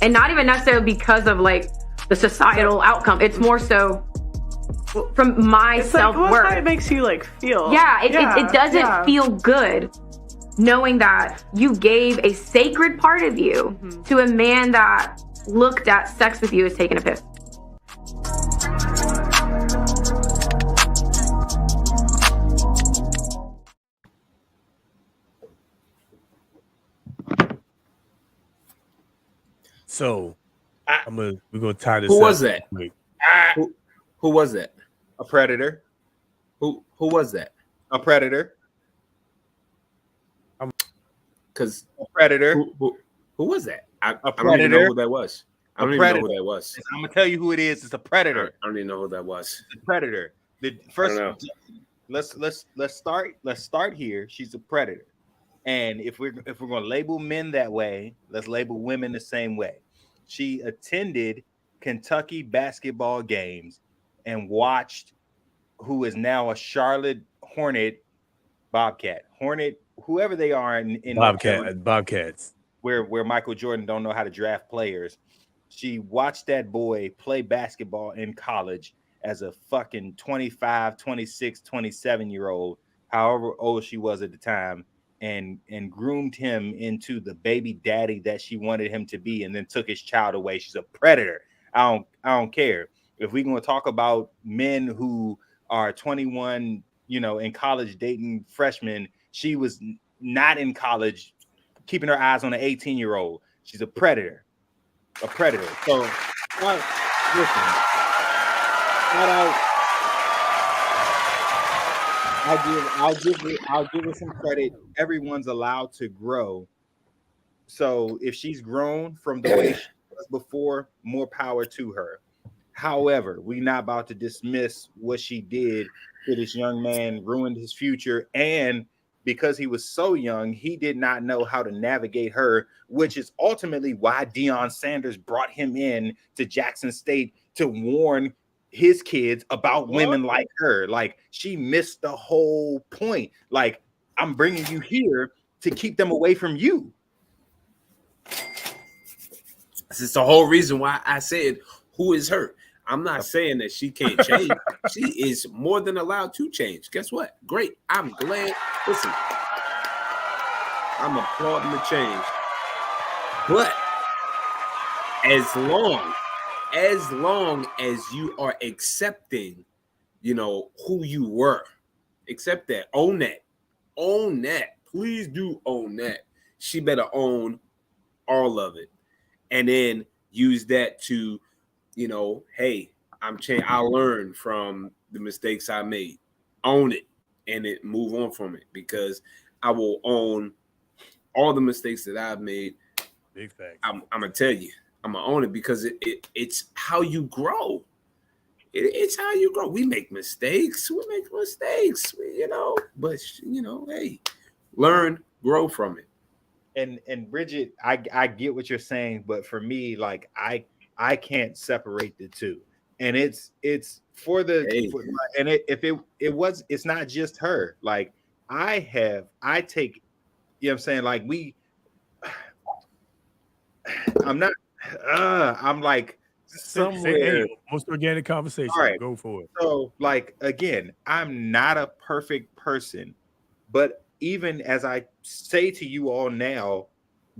And not even necessarily because of like the societal outcome. It's more so from my self-worth. Like, how it makes you like feel. Yeah, it doesn't feel good knowing that you gave a sacred part of you to a man that looked at sex with you as taking a piss. So we're gonna tie this. Who up was that? quick. Who was that? A predator. Who was that? A predator. Because a predator. Who was that? I A don't even know predator. who that was. I don't A even know predator. who that was. I'm gonna tell you who it is. It's a predator. I don't even know who that was. It's a predator. The first, let's start here. She's a predator, and if we're gonna label men that way, let's label women the same way. She attended Kentucky basketball games and watched who is now a Charlotte Hornet, whoever they are in Bobcats. Where Michael Jordan don't know how to draft players. She watched that boy play basketball in college as a fucking 25, 26, 27-year-old, however old she was at the time, and groomed him into the baby daddy that she wanted him to be, and then took his child away. She's a predator. I don't care. If we're going to talk about men who are 21, in college dating freshmen, she was not in college keeping her eyes on an 18-year-old. She's a predator. A predator. So, listen. I'll give her some credit. Everyone's allowed to grow. So if she's grown from the way she was before, more power to her. However, we're not about to dismiss what she did to this young man, ruined his future, and because he was so young, he did not know how to navigate her, which is ultimately why Deion Sanders brought him in to Jackson State to warn his kids about women like her. Like, she missed the whole point. Like, I'm bringing you here to keep them away from you. This is the whole reason why I said, who is her? I'm not saying that she can't change. She is more than allowed to change. Guess what? Great. I'm glad. Listen, I'm applauding the change. But as long as you are accepting, who you were, accept that, own that. Please do own that. She better own all of it, and then use that to, hey, I'll learn from the mistakes I made. Own it and move on from it, because I will own all the mistakes that I've made. Big fact. I'm gonna tell you, I'm gonna own it, because it's how you grow. It's how you grow. We make mistakes. But hey, learn, grow from it. And Bridget, I get what you're saying, but for me, like, I can't separate the two, and it's for the it's not just her. Like, I take, I'm saying, like, I'm like somewhere. Most organic conversation. All right. Go for it. So, like, again, I'm not a perfect person, but even as I say to you all now,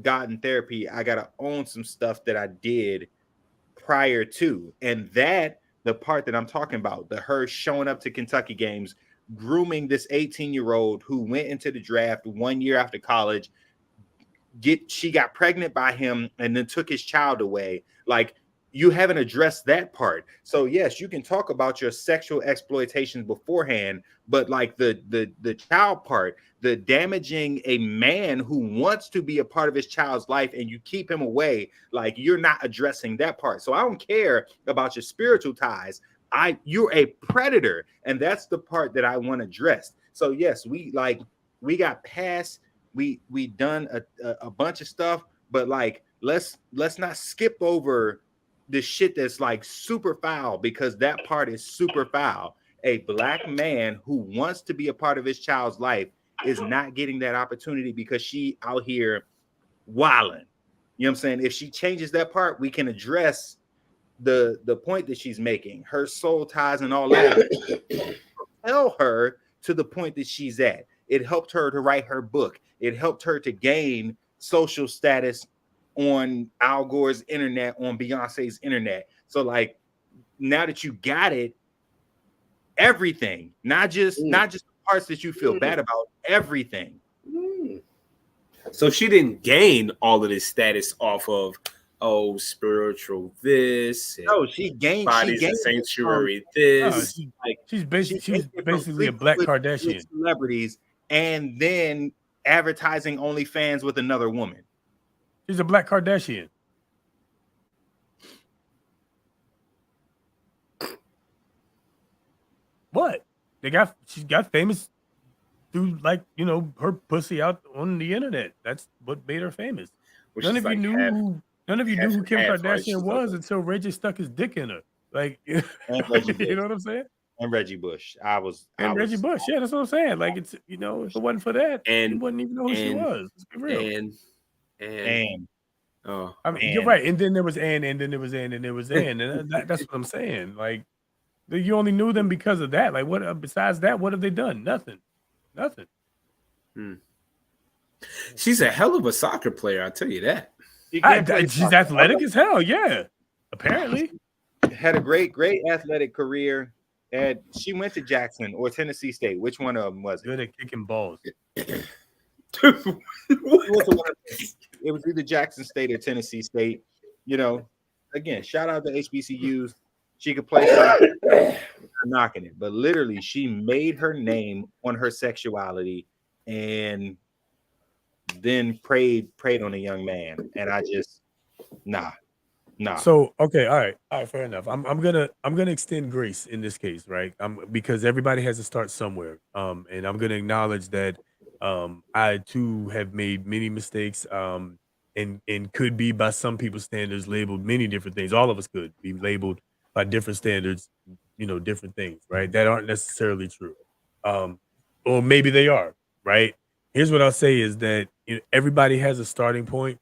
God in therapy, I gotta own some stuff that I did prior to. And that, the part that I'm talking about, her showing up to Kentucky games, grooming this 18-year-old who went into the draft 1 year after college, she got pregnant by him and then took his child away. Like, you haven't addressed that part. So yes, you can talk about your sexual exploitation beforehand, but like the child part, the damaging a man who wants to be a part of his child's life and you keep him away, like, you're not addressing that part. So I don't care about your spiritual ties. You're a predator, and that's the part that I want addressed. So yes, we got past, we done a bunch of stuff, but like, let's not skip over the shit that's like super foul, because that part is super foul. A black man who wants to be a part of his child's life is not getting that opportunity because she out here wilding. You know what I'm saying? If she changes that part, we can address the point that she's making, her soul ties and all that. Tell her to the point that she's at. It helped her to write her book. It helped her to gain social status on Al Gore's internet, on Beyonce's internet. So like, now that you got it, everything, not just the parts that you feel bad about, everything. So she didn't gain all of this status off of spiritual this. No, she gained bodies and sanctuary this. She's basically a black Kardashian. With celebrities, and then advertising OnlyFans with another woman. She's a black Kardashian. What? She's got famous through, like, you know, her pussy out on the internet. That's what made her famous. None of you knew who Kim Kardashian was until Reggie stuck his dick in her. Like, you know what I'm saying? And Reggie Bush. Reggie Bush. Yeah, that's what I'm saying. Like, it's, you know, if it wasn't for that, you wouldn't even know who she was. Let's be real. I mean, you're right. And then there was Ann, and then there was Ann, and there was Ann. And that's what I'm saying. Like, you only knew them because of that. Like, what besides that, what have they done? Nothing. She's a hell of a soccer player, I'll tell you that. She's athletic as hell, yeah. Apparently. Had a great athletic career. And she went to Jackson or Tennessee State. Which one of them was it? Good at kicking balls. It was either Jackson State or Tennessee State. You know, again, shout out to HBCUs. She could play soccer, knocking it, but literally, she made her name on her sexuality, and then preyed on a young man. And I just nah. So okay, all right, fair enough. I'm gonna extend grace in this case, right? Because everybody has to start somewhere. And I'm gonna acknowledge that I too have made many mistakes. And could be, by some people's standards, labeled many different things. All of us could be labeled by different standards, you know, different things, right? That aren't necessarily true. Or maybe they are, right? Here's what I'll say is that, you know, everybody has a starting point,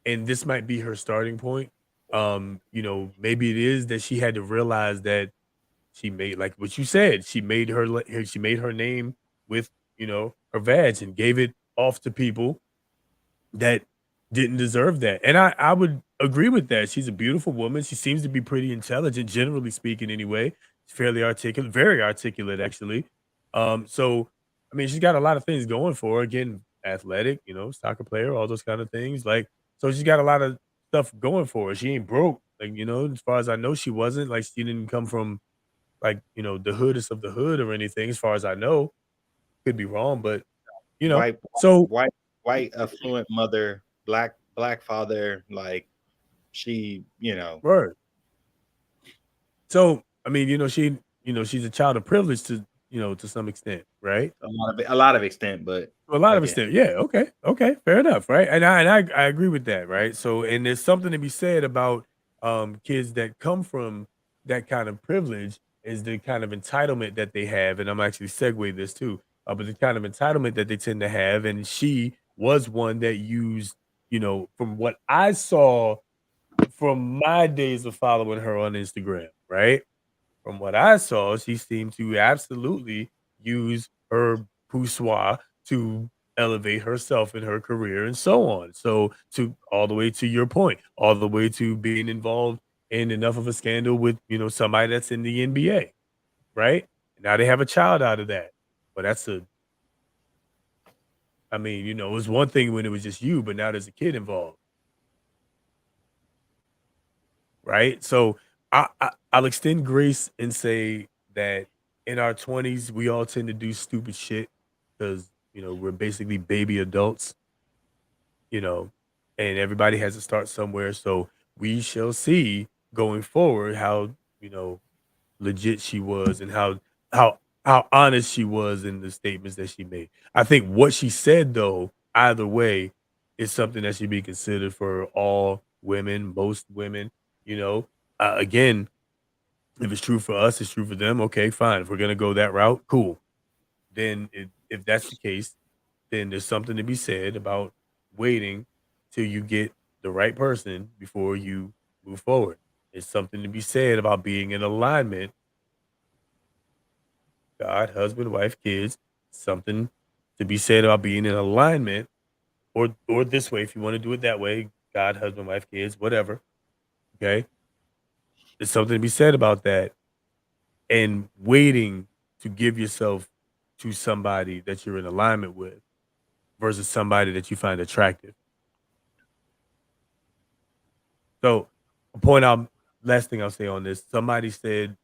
and this might be her starting point. You know, maybe it is that she had to realize that she made, like what you said, she made her name with, you know, her vag, and gave it off to people that didn't deserve that. And I would agree with that. She's a beautiful woman. She seems to be pretty intelligent, generally speaking, anyway. She's fairly articulate, very articulate, actually. So, I mean, she's got a lot of things going for her. Again, athletic, you know, soccer player, all those kind of things. Like, so she's got a lot of stuff going for her. She ain't broke. Like, you know, as far as I know, she wasn't. Like, she didn't come from, like, you know, the hoodest of the hood or anything, as far as I know. Could be wrong, but, you know. White affluent mother, black father, like, she, you know. Right. So, I mean, you know, she's a child of privilege to, you know, to some extent, right? A lot of extent, but a lot of extent, yeah. Okay, fair enough, right? And I agree with that, right? So, and there's something to be said about kids that come from that kind of privilege, is the kind of entitlement that they have, and I'm actually segue this too, but the kind of entitlement that they tend to have, and she was one that used, you know, from what I saw from my days of following her on Instagram, right? From what I saw, she seemed to absolutely use her poussoir to elevate herself in her career and so on. So, to all the way to your point, all the way to being involved in enough of a scandal with, somebody that's in the NBA, right? Now they have a child out of that. But it was one thing when it was just you, but now there's a kid involved, right? So I'll extend grace and say that in our 20s, we all tend to do stupid shit because, we're basically baby adults, you know, and everybody has to start somewhere. So we shall see going forward how, legit she was and how how honest she was in the statements that she made. I think what she said though, either way, is something that should be considered for all women, most women, you know. Again, if it's true for us, it's true for them. Okay, fine. If we're gonna go that route, cool. Then if that's the case, then there's something to be said about waiting till you get the right person before you move forward. There's something to be said about being in alignment. God, husband, wife, kids. Something to be said about being in alignment, or this way, if you want to do it that way, God, husband, wife, kids, whatever. Okay, there's something to be said about that, and waiting to give yourself to somebody that you're in alignment with versus somebody that you find attractive. So, a point out, last thing I'll say on this, somebody said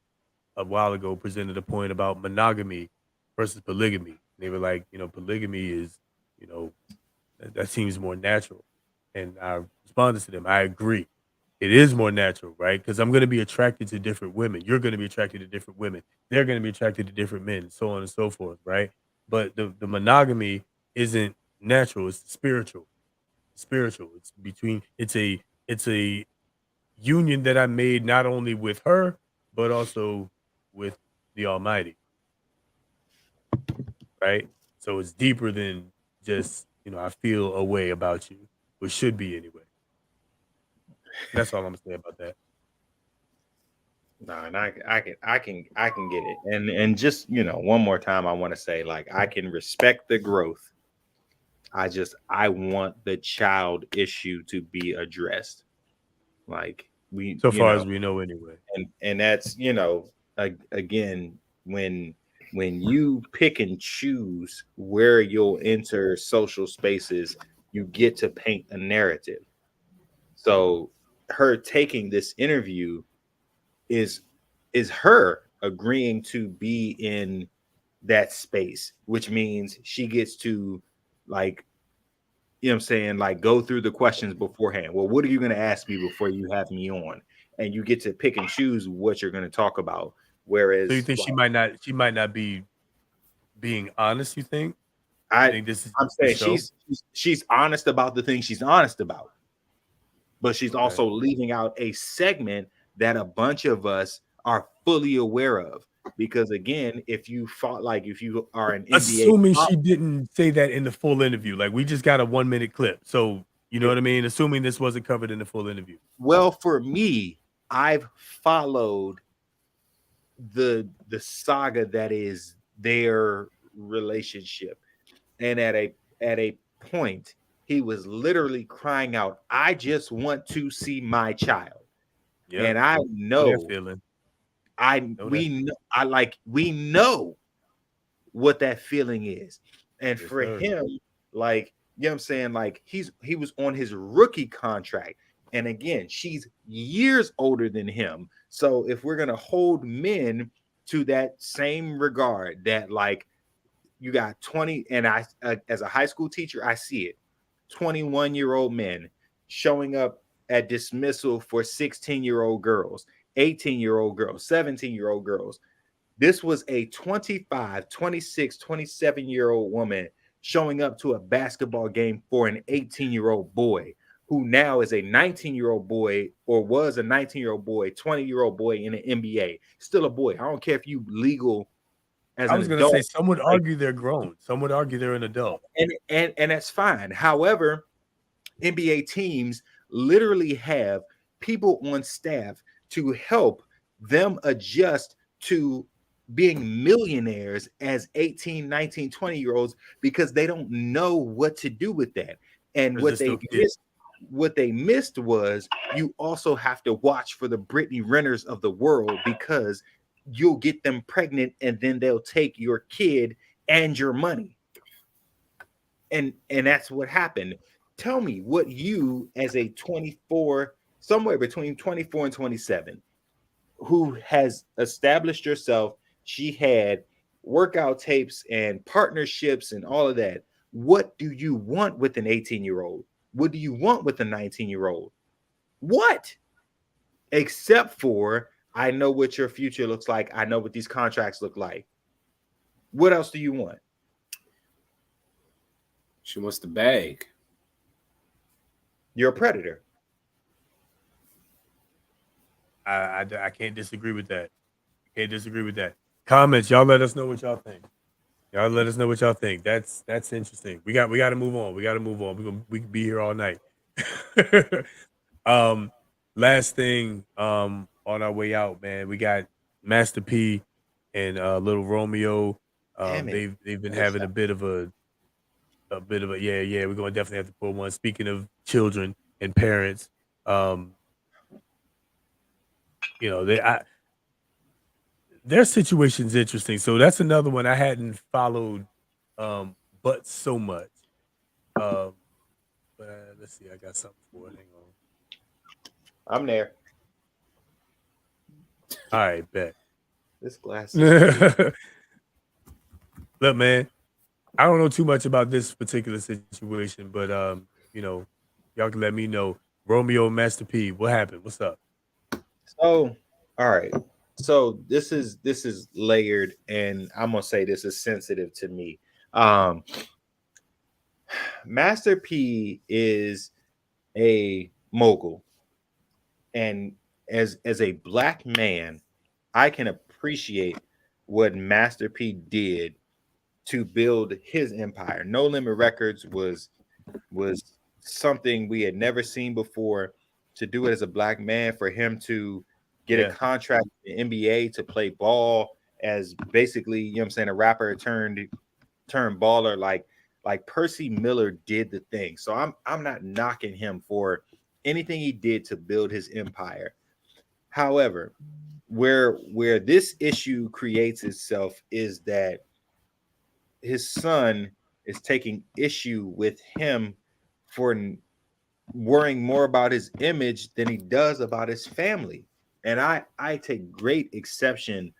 a while ago, presented a point about monogamy versus polygamy. They were like, polygamy is, you know, that seems more natural. And I responded to them, I agree. It is more natural, right? Because I'm going to be attracted to different women. You're going to be attracted to different women. They're going to be attracted to different men, so on and so forth, right? But the monogamy isn't natural. It's spiritual. Spiritual. It's a union that I made not only with her, but also with the Almighty, right? So it's deeper than just, I feel a way about you, or should be anyway. That's all I'm gonna say about that. No, and I can get it. And just, one more time I want to say, like, I can respect the growth. I want the child issue to be addressed. Like, so far as we know anyway. And that's, again, when you pick and choose where you'll enter social spaces, you get to paint a narrative. So her taking this interview is her agreeing to be in that space, which means she gets to, like, like, go through the questions beforehand. Well, what are you going to ask me before you have me on? And you get to pick and choose what you're going to talk about. Whereas, so you think she might not be being honest? You think? I think this is I'm saying she's honest about the things she's honest about, but she's also leaving out a segment that a bunch of us are fully aware of. Because again, if you are an NBA, assuming she didn't say that in the full interview, like we just got a 1 minute clip, so you know what I mean. Assuming this wasn't covered in the full interview. Well, for me, I've followed the saga that is their relationship, and at a point, he was literally crying out, "I just want to see my child," and I know. We know what that feeling is. And for him, like, what I'm saying, like, he was on his rookie contract. And again, she's years older than him. So if we're going to hold men to that same regard, that, like, you got 20, and I, as a high school teacher, I see it, 21-year-old men showing up at dismissal for 16-year-old girls, 18-year-old girls, 17-year-old girls. This was a 25, 26, 27-year-old woman showing up to a basketball game for an 18-year-old boy, who now is a 19-year-old boy, or was a 19-year-old boy, 20-year-old boy in the NBA. Still a boy. I don't care if you legal as an adult. I was going to say, some would argue they're grown. Some would argue they're an adult. And that's fine. However, NBA teams literally have people on staff to help them adjust to being millionaires as 18, 19, 20-year-olds, because they don't know what to do with that. And what they miss, what they missed was you also have to watch for the Brittney Renners of the world, because you'll get them pregnant and then they'll take your kid and your money. And that's what happened. Tell me what you, as a 24, somewhere between 24 and 27, who has established yourself, she had workout tapes and partnerships and all of that. What do you want with an 18-year-old? What do you want with a 19-year-old? What? Except for, I know what your future looks like. I know what these contracts look like. What else do you want? She wants the bag. You're a predator. I can't disagree with that. Can't disagree with that. Comments, y'all let us know what y'all think. Y'all let us know what y'all think. That's interesting. We got to move on. We can be here all night. Last thing on our way out, man. We got Master P and little Romeo. They've been having a bit of a yeah. We're gonna definitely have to pull one. Speaking of children and parents, their situation's interesting. So that's another one I hadn't followed, but so much. But let's see, I got something for it. Hang on. I'm there. All right, bet. This glass. Look, man, I don't know too much about this particular situation, but y'all can let me know. Romeo, Master P, what happened? What's up? So, all right. So this is layered, and I'm gonna say this is sensitive to me. Master P is a mogul, and as a black man, I can appreciate what Master P did to build his empire. No Limit Records was something we had never seen before. To do it as a black man, for him to get a contract in the NBA to play ball as basically, you know what I'm saying, a rapper turned baller, like Percy Miller did the thing. So I'm not knocking him for anything he did to build his empire. However, where this issue creates itself is that his son is taking issue with him for worrying more about his image than he does about his family. And I take great exception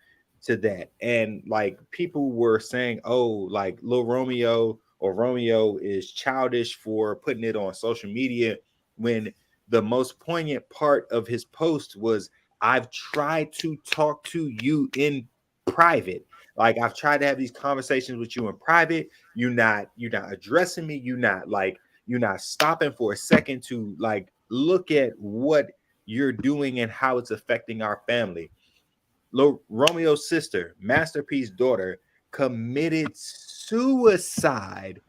to that. And like, people were saying, oh, like Lil Romeo or Romeo is childish for putting it on social media, when the most poignant part of his post was, I've tried to talk to you in private. Like, I've tried to have these conversations with you in private. You're not addressing me. You're not stopping for a second to like look at what you're doing and how it's affecting our family. Romeo's sister, Master P's daughter, committed suicide,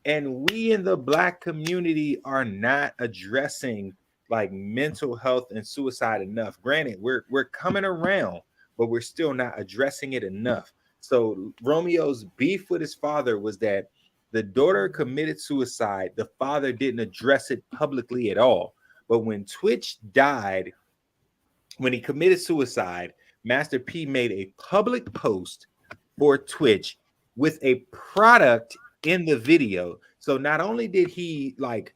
and we in the black community are not addressing like mental health and suicide enough. Granted, we're coming around, but we're still not addressing it enough. So Romeo's beef with his father was that the daughter committed suicide. The father didn't address it publicly at all. But when Twitch died, when he committed suicide, Master P made a public post for Twitch with a product in the video. So not only did he like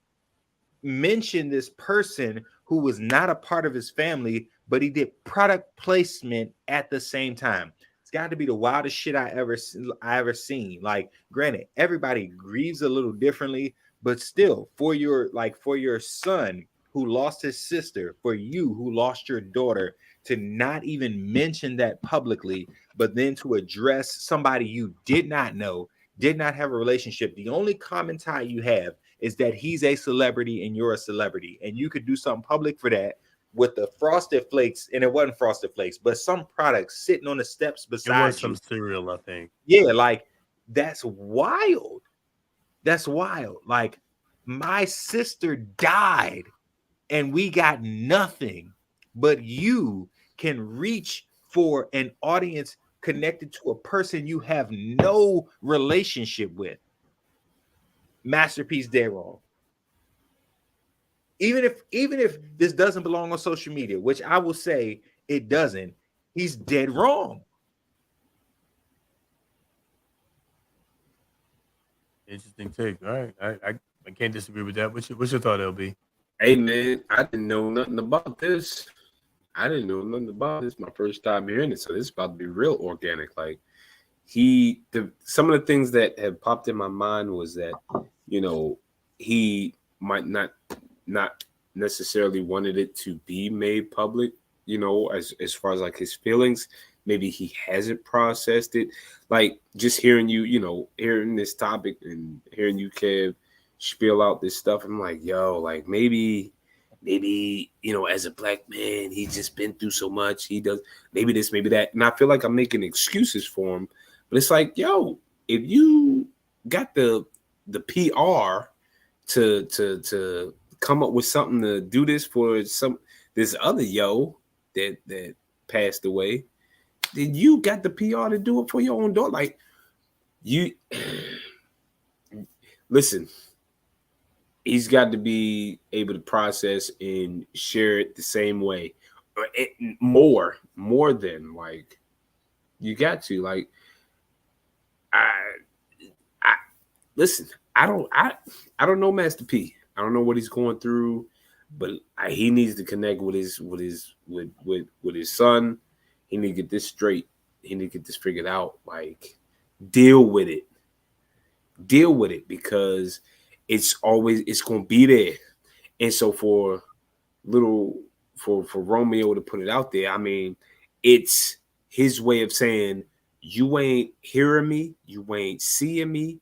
mention this person who was not a part of his family, but he did product placement at the same time. It's got to be the wildest shit I ever seen. Like, granted, everybody grieves a little differently, but still, for your son who lost his sister, for you who lost your daughter, to not even mention that publicly, but then to address somebody you did not know, did not have a relationship. The only common tie you have is that he's a celebrity and you're a celebrity, and you could do something public for that with the Frosted Flakes, and it wasn't Frosted Flakes, but some products sitting on the steps beside it was some cereal, I think. Yeah, like, that's wild. That's wild. Like, my sister died and we got nothing, but you can reach for an audience connected to a person you have no relationship with. Masterpiece dead wrong. even if this doesn't belong on social media, which I will say it doesn't, he's dead wrong. Interesting take. All right, I can't disagree with that. What's your thought, LB? Hey man, I didn't know nothing about this. My first time hearing it, so this is about to be real organic. Like some of the things that have popped in my mind was that, you know, he might not necessarily wanted it to be made public, you know, as far as like his feelings. Maybe he hasn't processed it. Like just hearing you, you know, hearing this topic and hearing you, Kev, spiel out this stuff, I'm like, yo, like maybe, you know, as a black man, he's just been through so much. He does maybe this, maybe that. And I feel like I'm making excuses for him. But it's like, yo, if you got the PR to come up with something to do this for this other yo that passed away, then you got the PR to do it for your own daughter. Like you listen, he's got to be able to process and share it the same way, or more than like you got to. Like I listen. I don't know Master P. I don't know what he's going through, but he needs to connect with his son. He need to get this straight. He need to get this figured out. Like deal with it because it's going to be there. And so for Romeo to put it out there, I mean, it's his way of saying, you ain't hearing me, you ain't seeing me.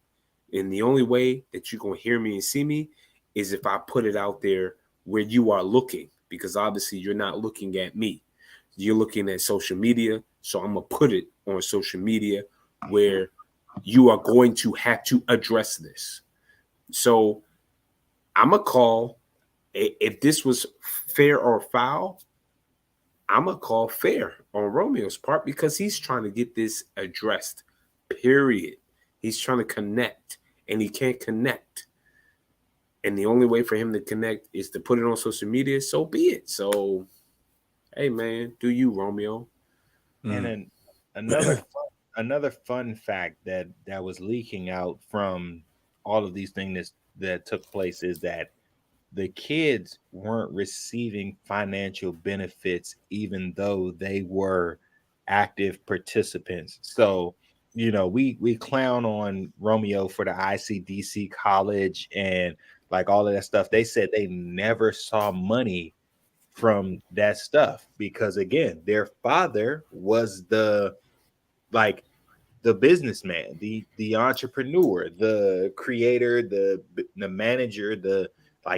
And the only way that you're going to hear me and see me is if I put it out there where you are looking, because obviously you're not looking at me. You're looking at social media. So I'm going to put it on social media where you are going to have to address this. So I'm going to call, if this was fair or foul, I'm going to call fair on Romeo's part because he's trying to get this addressed, period. He's trying to connect, and he can't connect. And the only way for him to connect is to put it on social media, so be it. So, hey, man, do you, Romeo? And then another fun fact that was leaking out from all of these things that took place is that the kids weren't receiving financial benefits, even though they were active participants. So, you know, we clown on Romeo for the ICDC college and like all of that stuff. They said they never saw money from that stuff because, again, their father was the businessman, the entrepreneur, the creator, the manager,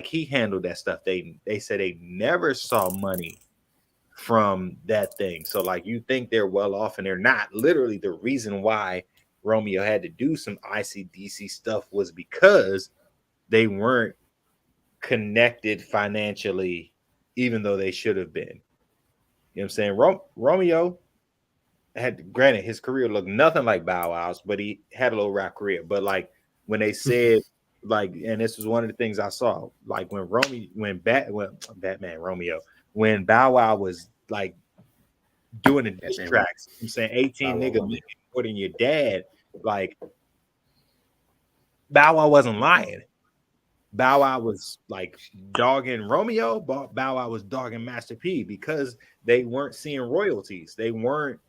he handled that stuff. They said they never saw money from that thing. So like you think they're well off and they're not. Literally the reason why Romeo had to do some ICDC stuff was because they weren't connected financially, even though they should have been. You know what I'm saying? Romeo had, granted, his career looked nothing like Bow Wow's, but he had a little rap career. But like when they said, like, and this was one of the things I saw, like when Batman Romeo, when Bow Wow was like doing the diss tracks, I'm saying 18 nigga making more than your dad, like Bow Wow wasn't lying. Bow Wow was like dogging Romeo, but Bow Wow was dogging Master P because they weren't seeing royalties. They weren't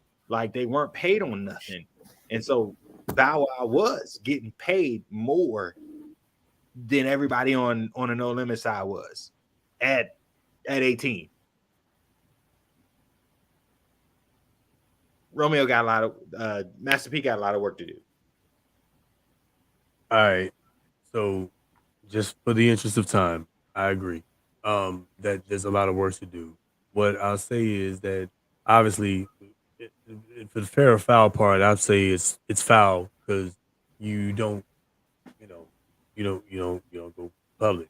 paid on nothing. And so Bow Wow was getting paid more than everybody on a No Limit side was at 18. Romeo got a lot of Master P got a lot of work to do. All right. So just for the interest of time, I agree that there's a lot of work to do. What I'll say is that obviously for the fair or foul part, I'd say it's foul because you don't go public.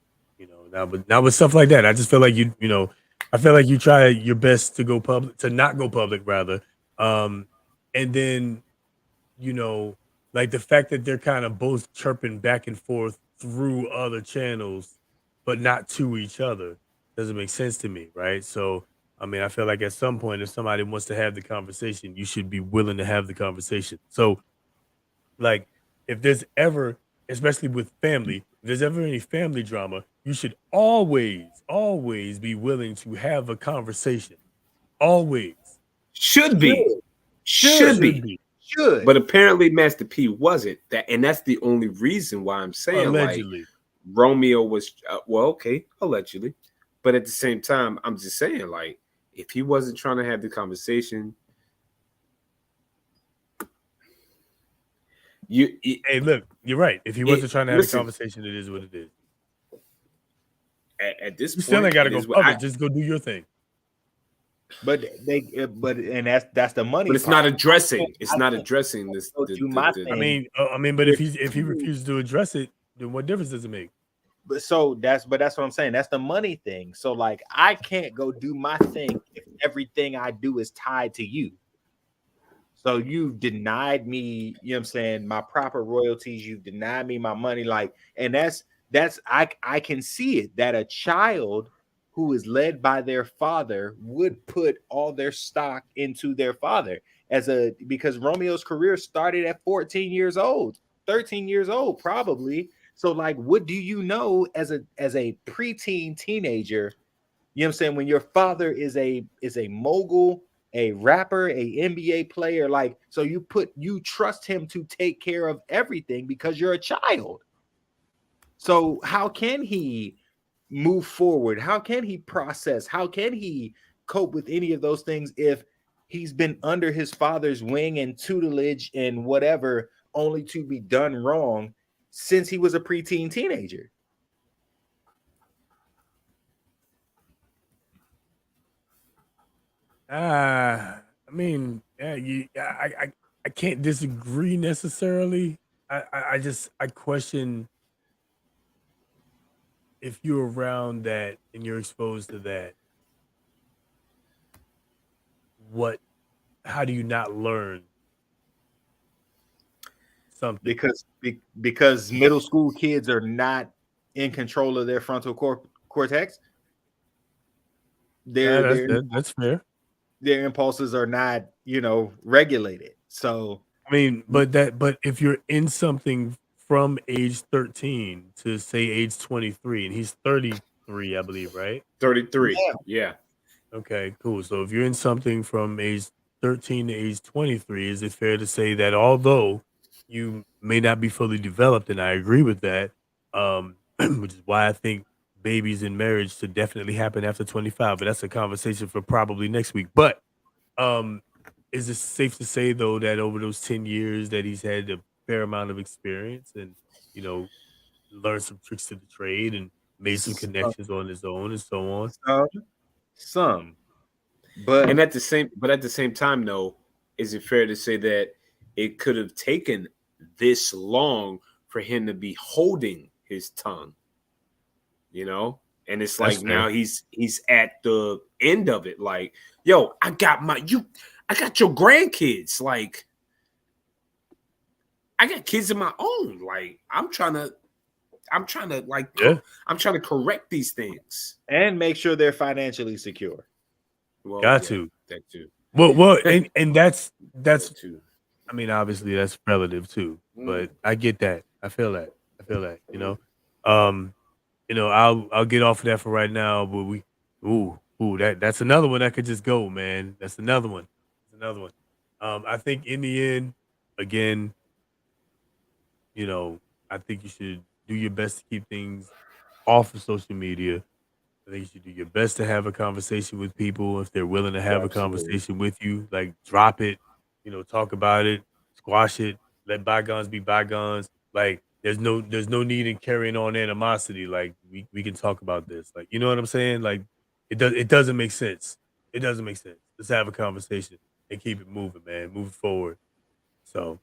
Now with stuff like that, I just feel like I feel like you try your best to go public, to not go public rather. And then, like the fact that they're kind of both chirping back and forth through other channels, but not to each other. Doesn't make sense to me, right? So, I mean, I feel like at some point, if somebody wants to have the conversation, you should be willing to have the conversation. So, like, if there's ever, especially with family, if there's ever any family drama, you should always be willing to have a conversation. Always. Should be. Should be. be. Should. But apparently Master P wasn't. And that's the only reason why I'm saying Allegedly. like Romeo was well, okay, allegedly. But at the same time, I'm just saying, like, if he wasn't trying to have the conversation, hey, look, you're right. If he wasn't trying to have listen, a conversation, it is what it is. At this You point, still ain't got to it go is what public. Just go do your thing. But that's the money. But it's part. not addressing. It's not addressing this. I mean, but if he refuses to address it, then what difference does it make? But that's what I'm saying. That's the money thing. So like, I can't go do my thing if everything I do is tied to you. So you've denied me, you know what I'm saying, my proper royalties. You've denied me my money. Like, and that's I can see it that a child who is led by their father would put all their stock into their father because Romeo's career started at 14 years old, 13 years old, probably. So like, what do you know as a preteen teenager? You know what I'm saying? When your father is a mogul, a rapper, a NBA player, like, so you trust him to take care of everything because you're a child. So how can he move forward? How can he process? How can he cope with any of those things if he's been under his father's wing and tutelage and whatever, only to be done wrong since he was a preteen teenager? I mean, I can't disagree necessarily. I question if you're around that and you're exposed to that, how do you not learn something? Because middle school kids are not in control of their frontal cortex. That's fair. Their impulses are not, regulated. So I mean, but if you're in something from age 13 to say age 23, and he's 33, I believe, right? 33. Yeah. Okay, cool. So if you're in something from age 13 to age 23, is it fair to say that although you may not be fully developed, and I agree with that, which is why I think babies in marriage should definitely happen after 25, but that's a conversation for probably next week. But is it safe to say though that over those 10 years that he's had a fair amount of experience and learned some tricks to the trade and made some connections on his own and so on? Some. But at the same time though, is it fair to say that it could have taken this long for him to be holding his tongue? And it's like now he's at the end of it. Like, yo, I got your grandkids. Like, I got kids of my own. Like, I'm trying to I'm trying to correct these things and make sure they're financially secure. Well, Got yeah, to. that too. Well, and that's too. I mean, obviously that's relative too, but I get that. I feel that. I'll get off of that for right now, but that's another one that could just go, man. That's another one. I think in the end, again, I think you should do your best to keep things off of social media. I think you should do your best to have a conversation with people if they're willing to have a conversation with you. Like, drop it, talk about it, squash it, let bygones be bygones. Like, there's no need in carrying on animosity. Like, we can talk about this. Like, you know what I'm saying? Like, it doesn't make sense. It doesn't make sense. Let's have a conversation and keep it moving, man. Move forward. So,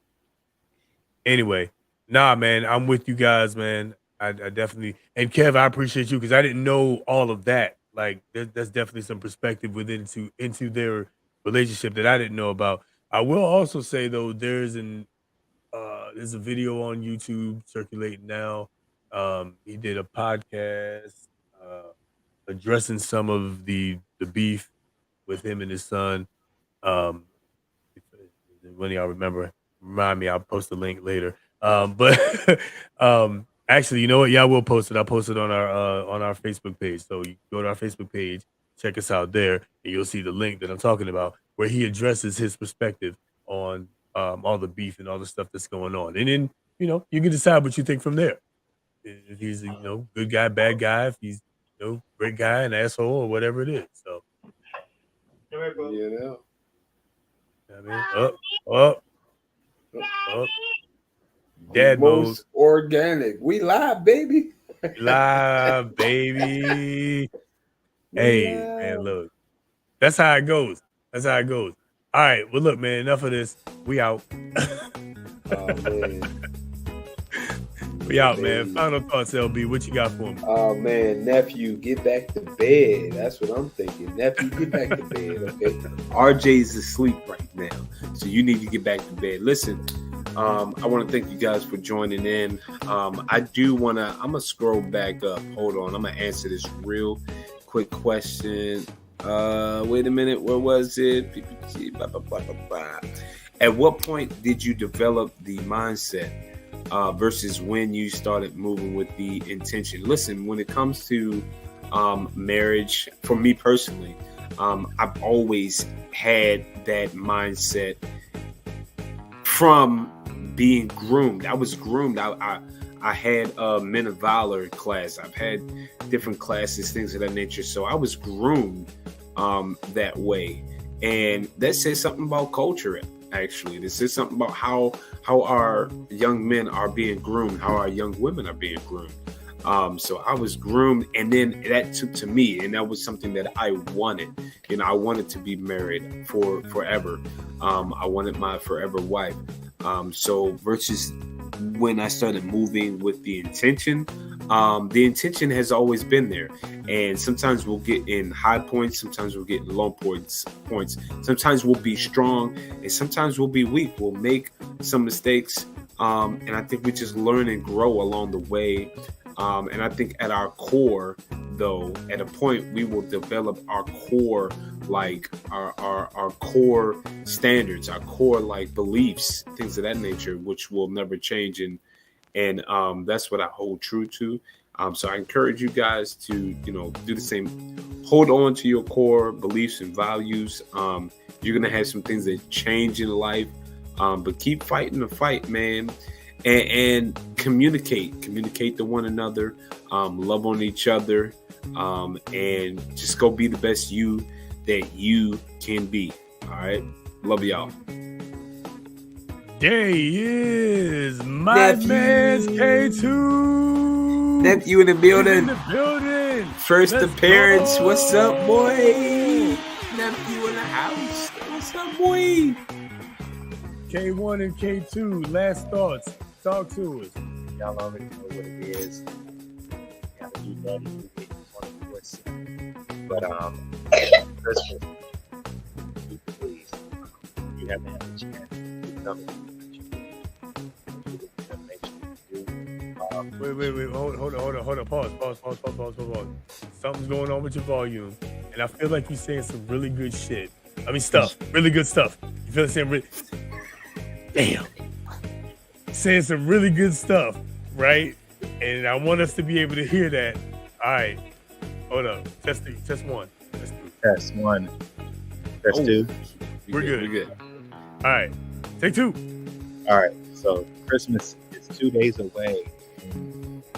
anyway, nah, man, I'm with you guys, man. I definitely, and Kev, I appreciate you because I didn't know all of that. Like, that's definitely some perspective into their relationship that I didn't know about. I will also say though, there's a video on YouTube circulating now. He did a podcast addressing some of the beef with him and his son. Um, when y'all remind me, I'll post the link later. But actually, you know what? Yeah, we'll post it. I'll post it on our Facebook page. So you go to our Facebook page, check us out there, and you'll see the link that I'm talking about, where he addresses his perspective on all the beef and all the stuff that's going on. And then, you can decide what you think from there. If he's a, good guy, bad guy, if he's, great guy, an asshole, or whatever it is. So, I mean, up. Dad mode. Most organic. We live, baby. Live, baby. Hey, man, look. That's how it goes. All right. Well, look, man, enough of this. We out. Oh, man. We out, man. Final thoughts, LB. What you got for me? Oh, man. Nephew, get back to bed. That's what I'm thinking. Nephew, get back to bed, okay? RJ's asleep right now, so you need to get back to bed. Listen, I want to thank you guys for joining in. I'm going to scroll back up. Hold on. I'm going to answer this real quick question. Wait a minute. Where was it? At what point did you develop the mindset versus when you started moving with the intention? Listen, when it comes to marriage, for me personally, I've always had that mindset from being groomed. I was groomed. I had a Men of Valor class. I've had different classes, things of that nature. So I was groomed that way. And that says something about culture, actually. This says something about how our young men are being groomed, how our young women are being groomed. So I was groomed, and then that took to me, and that was something that I wanted. I wanted to be married for forever. I wanted my forever wife. So versus when I started moving with the intention has always been there. And sometimes we'll get in high points, sometimes we'll get in low points. Sometimes we'll be strong, and sometimes we'll be weak. We'll make some mistakes, and I think we just learn and grow along the way. And I think at our core, though, at a point we will develop our core, like our core standards, our core like beliefs, things of that nature, which will never change. And that's what I hold true to. So I encourage you guys to, do the same. Hold on to your core beliefs and values. You're going to have some things that change in life, but keep fighting the fight, man. And communicate to one another, love on each other, and just go be the best you that you can be. All right. Love y'all. There he is, my man's K2. Nephew in the building. First Let's appearance. go. What's up, boy? Nephew in the house. What's up, boy? K1 and K2, last thoughts. Talk to us. Y'all already know what it is. Gotta do that if you get 24/7. But Christmas, please, you haven't had a chance to come in. Wait. Hold on. Pause. Something's going on with your volume, and I feel like you're saying some really good shit. Really good stuff. You feel the same? Damn. Saying some really good stuff, right? And I want us to be able to hear that. All right. Hold up. Test one. Test one. Test two. We're good. All right. Take two. All right. So Christmas is 2 days away.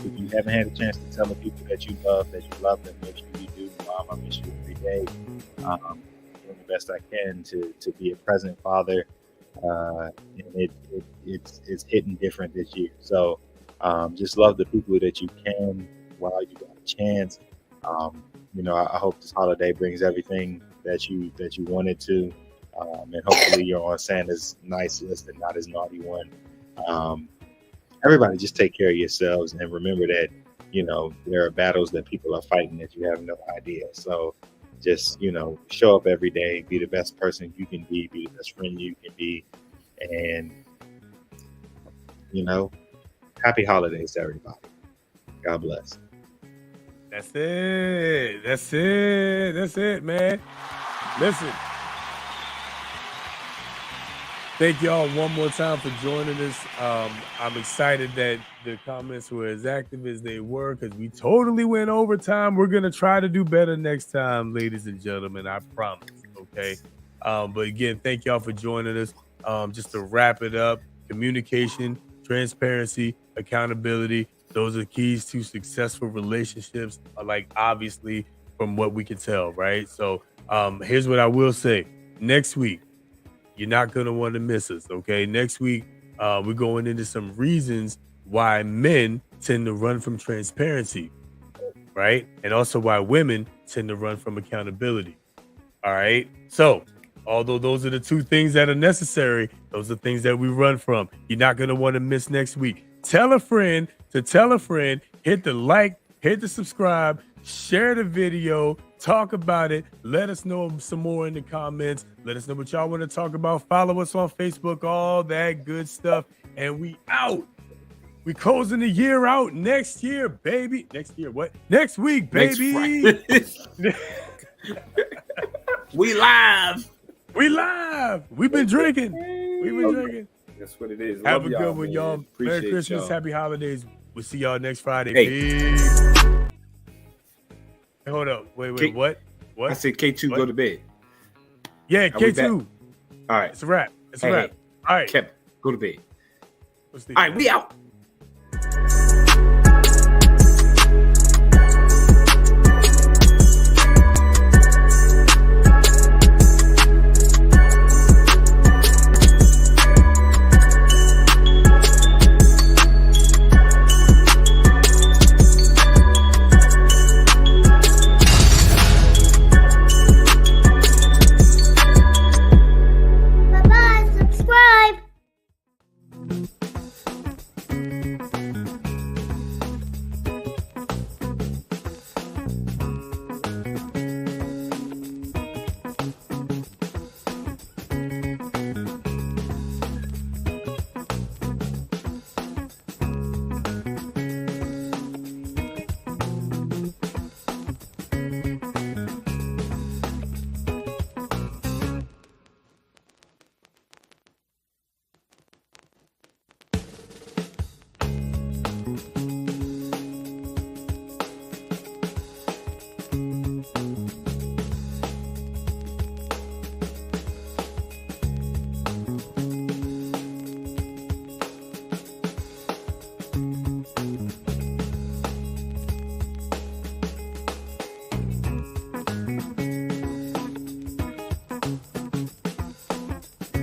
If you haven't had a chance to tell the people that you love them, make sure you do. I miss you every day. Doing the best I can to be a present father. And it's hitting different this year. So just love the people that you can while you got a chance. I hope this holiday brings everything that you wanted to, and hopefully you're on Santa's nice list and not his naughty one. Everybody just take care of yourselves and remember that there are battles that people are fighting that you have no idea. So just show up every day, be the best person you can be the best friend you can be, and happy holidays to everybody. God bless. That's it. That's it. That's it, man. Listen. Thank y'all one more time for joining us. I'm excited that the comments were as active as they were because we totally went overtime. We're going to try to do better next time, ladies and gentlemen. I promise. Okay. But again, thank y'all for joining us. Just to wrap it up, communication, transparency, accountability. Those are keys to successful relationships, like obviously from what we can tell, right? So here's what I will say. Next week, you're not going to want to miss us, okay? Next week, we're going into some reasons why men tend to run from transparency, right? And also why women tend to run from accountability, all right? So although those are the two things that are necessary, those are things that we run from. You're not going to want to miss next week. Tell a friend to tell a friend, hit the like, hit the subscribe, share the video, talk about it. Let us know some more in the comments. Let us know what y'all want to talk about. Follow us on Facebook, all that good stuff. And we out. We closing the year out next year, baby. Next year, what? Next week, baby. We live. We live. We've been drinking. We've been drinking. That's what it is. Have Love a good y'all, one, man. y'all. Appreciate Merry Christmas. y'all. Happy holidays. We'll see y'all next Friday. Hey. Peace. Hold up. Wait. K- What? I said K2 What? go to bed. Yeah, Are we back? K2. All right. It's a wrap. It's a Hey, wrap. All right. Kevin, go to bed. What's the- All right, we out.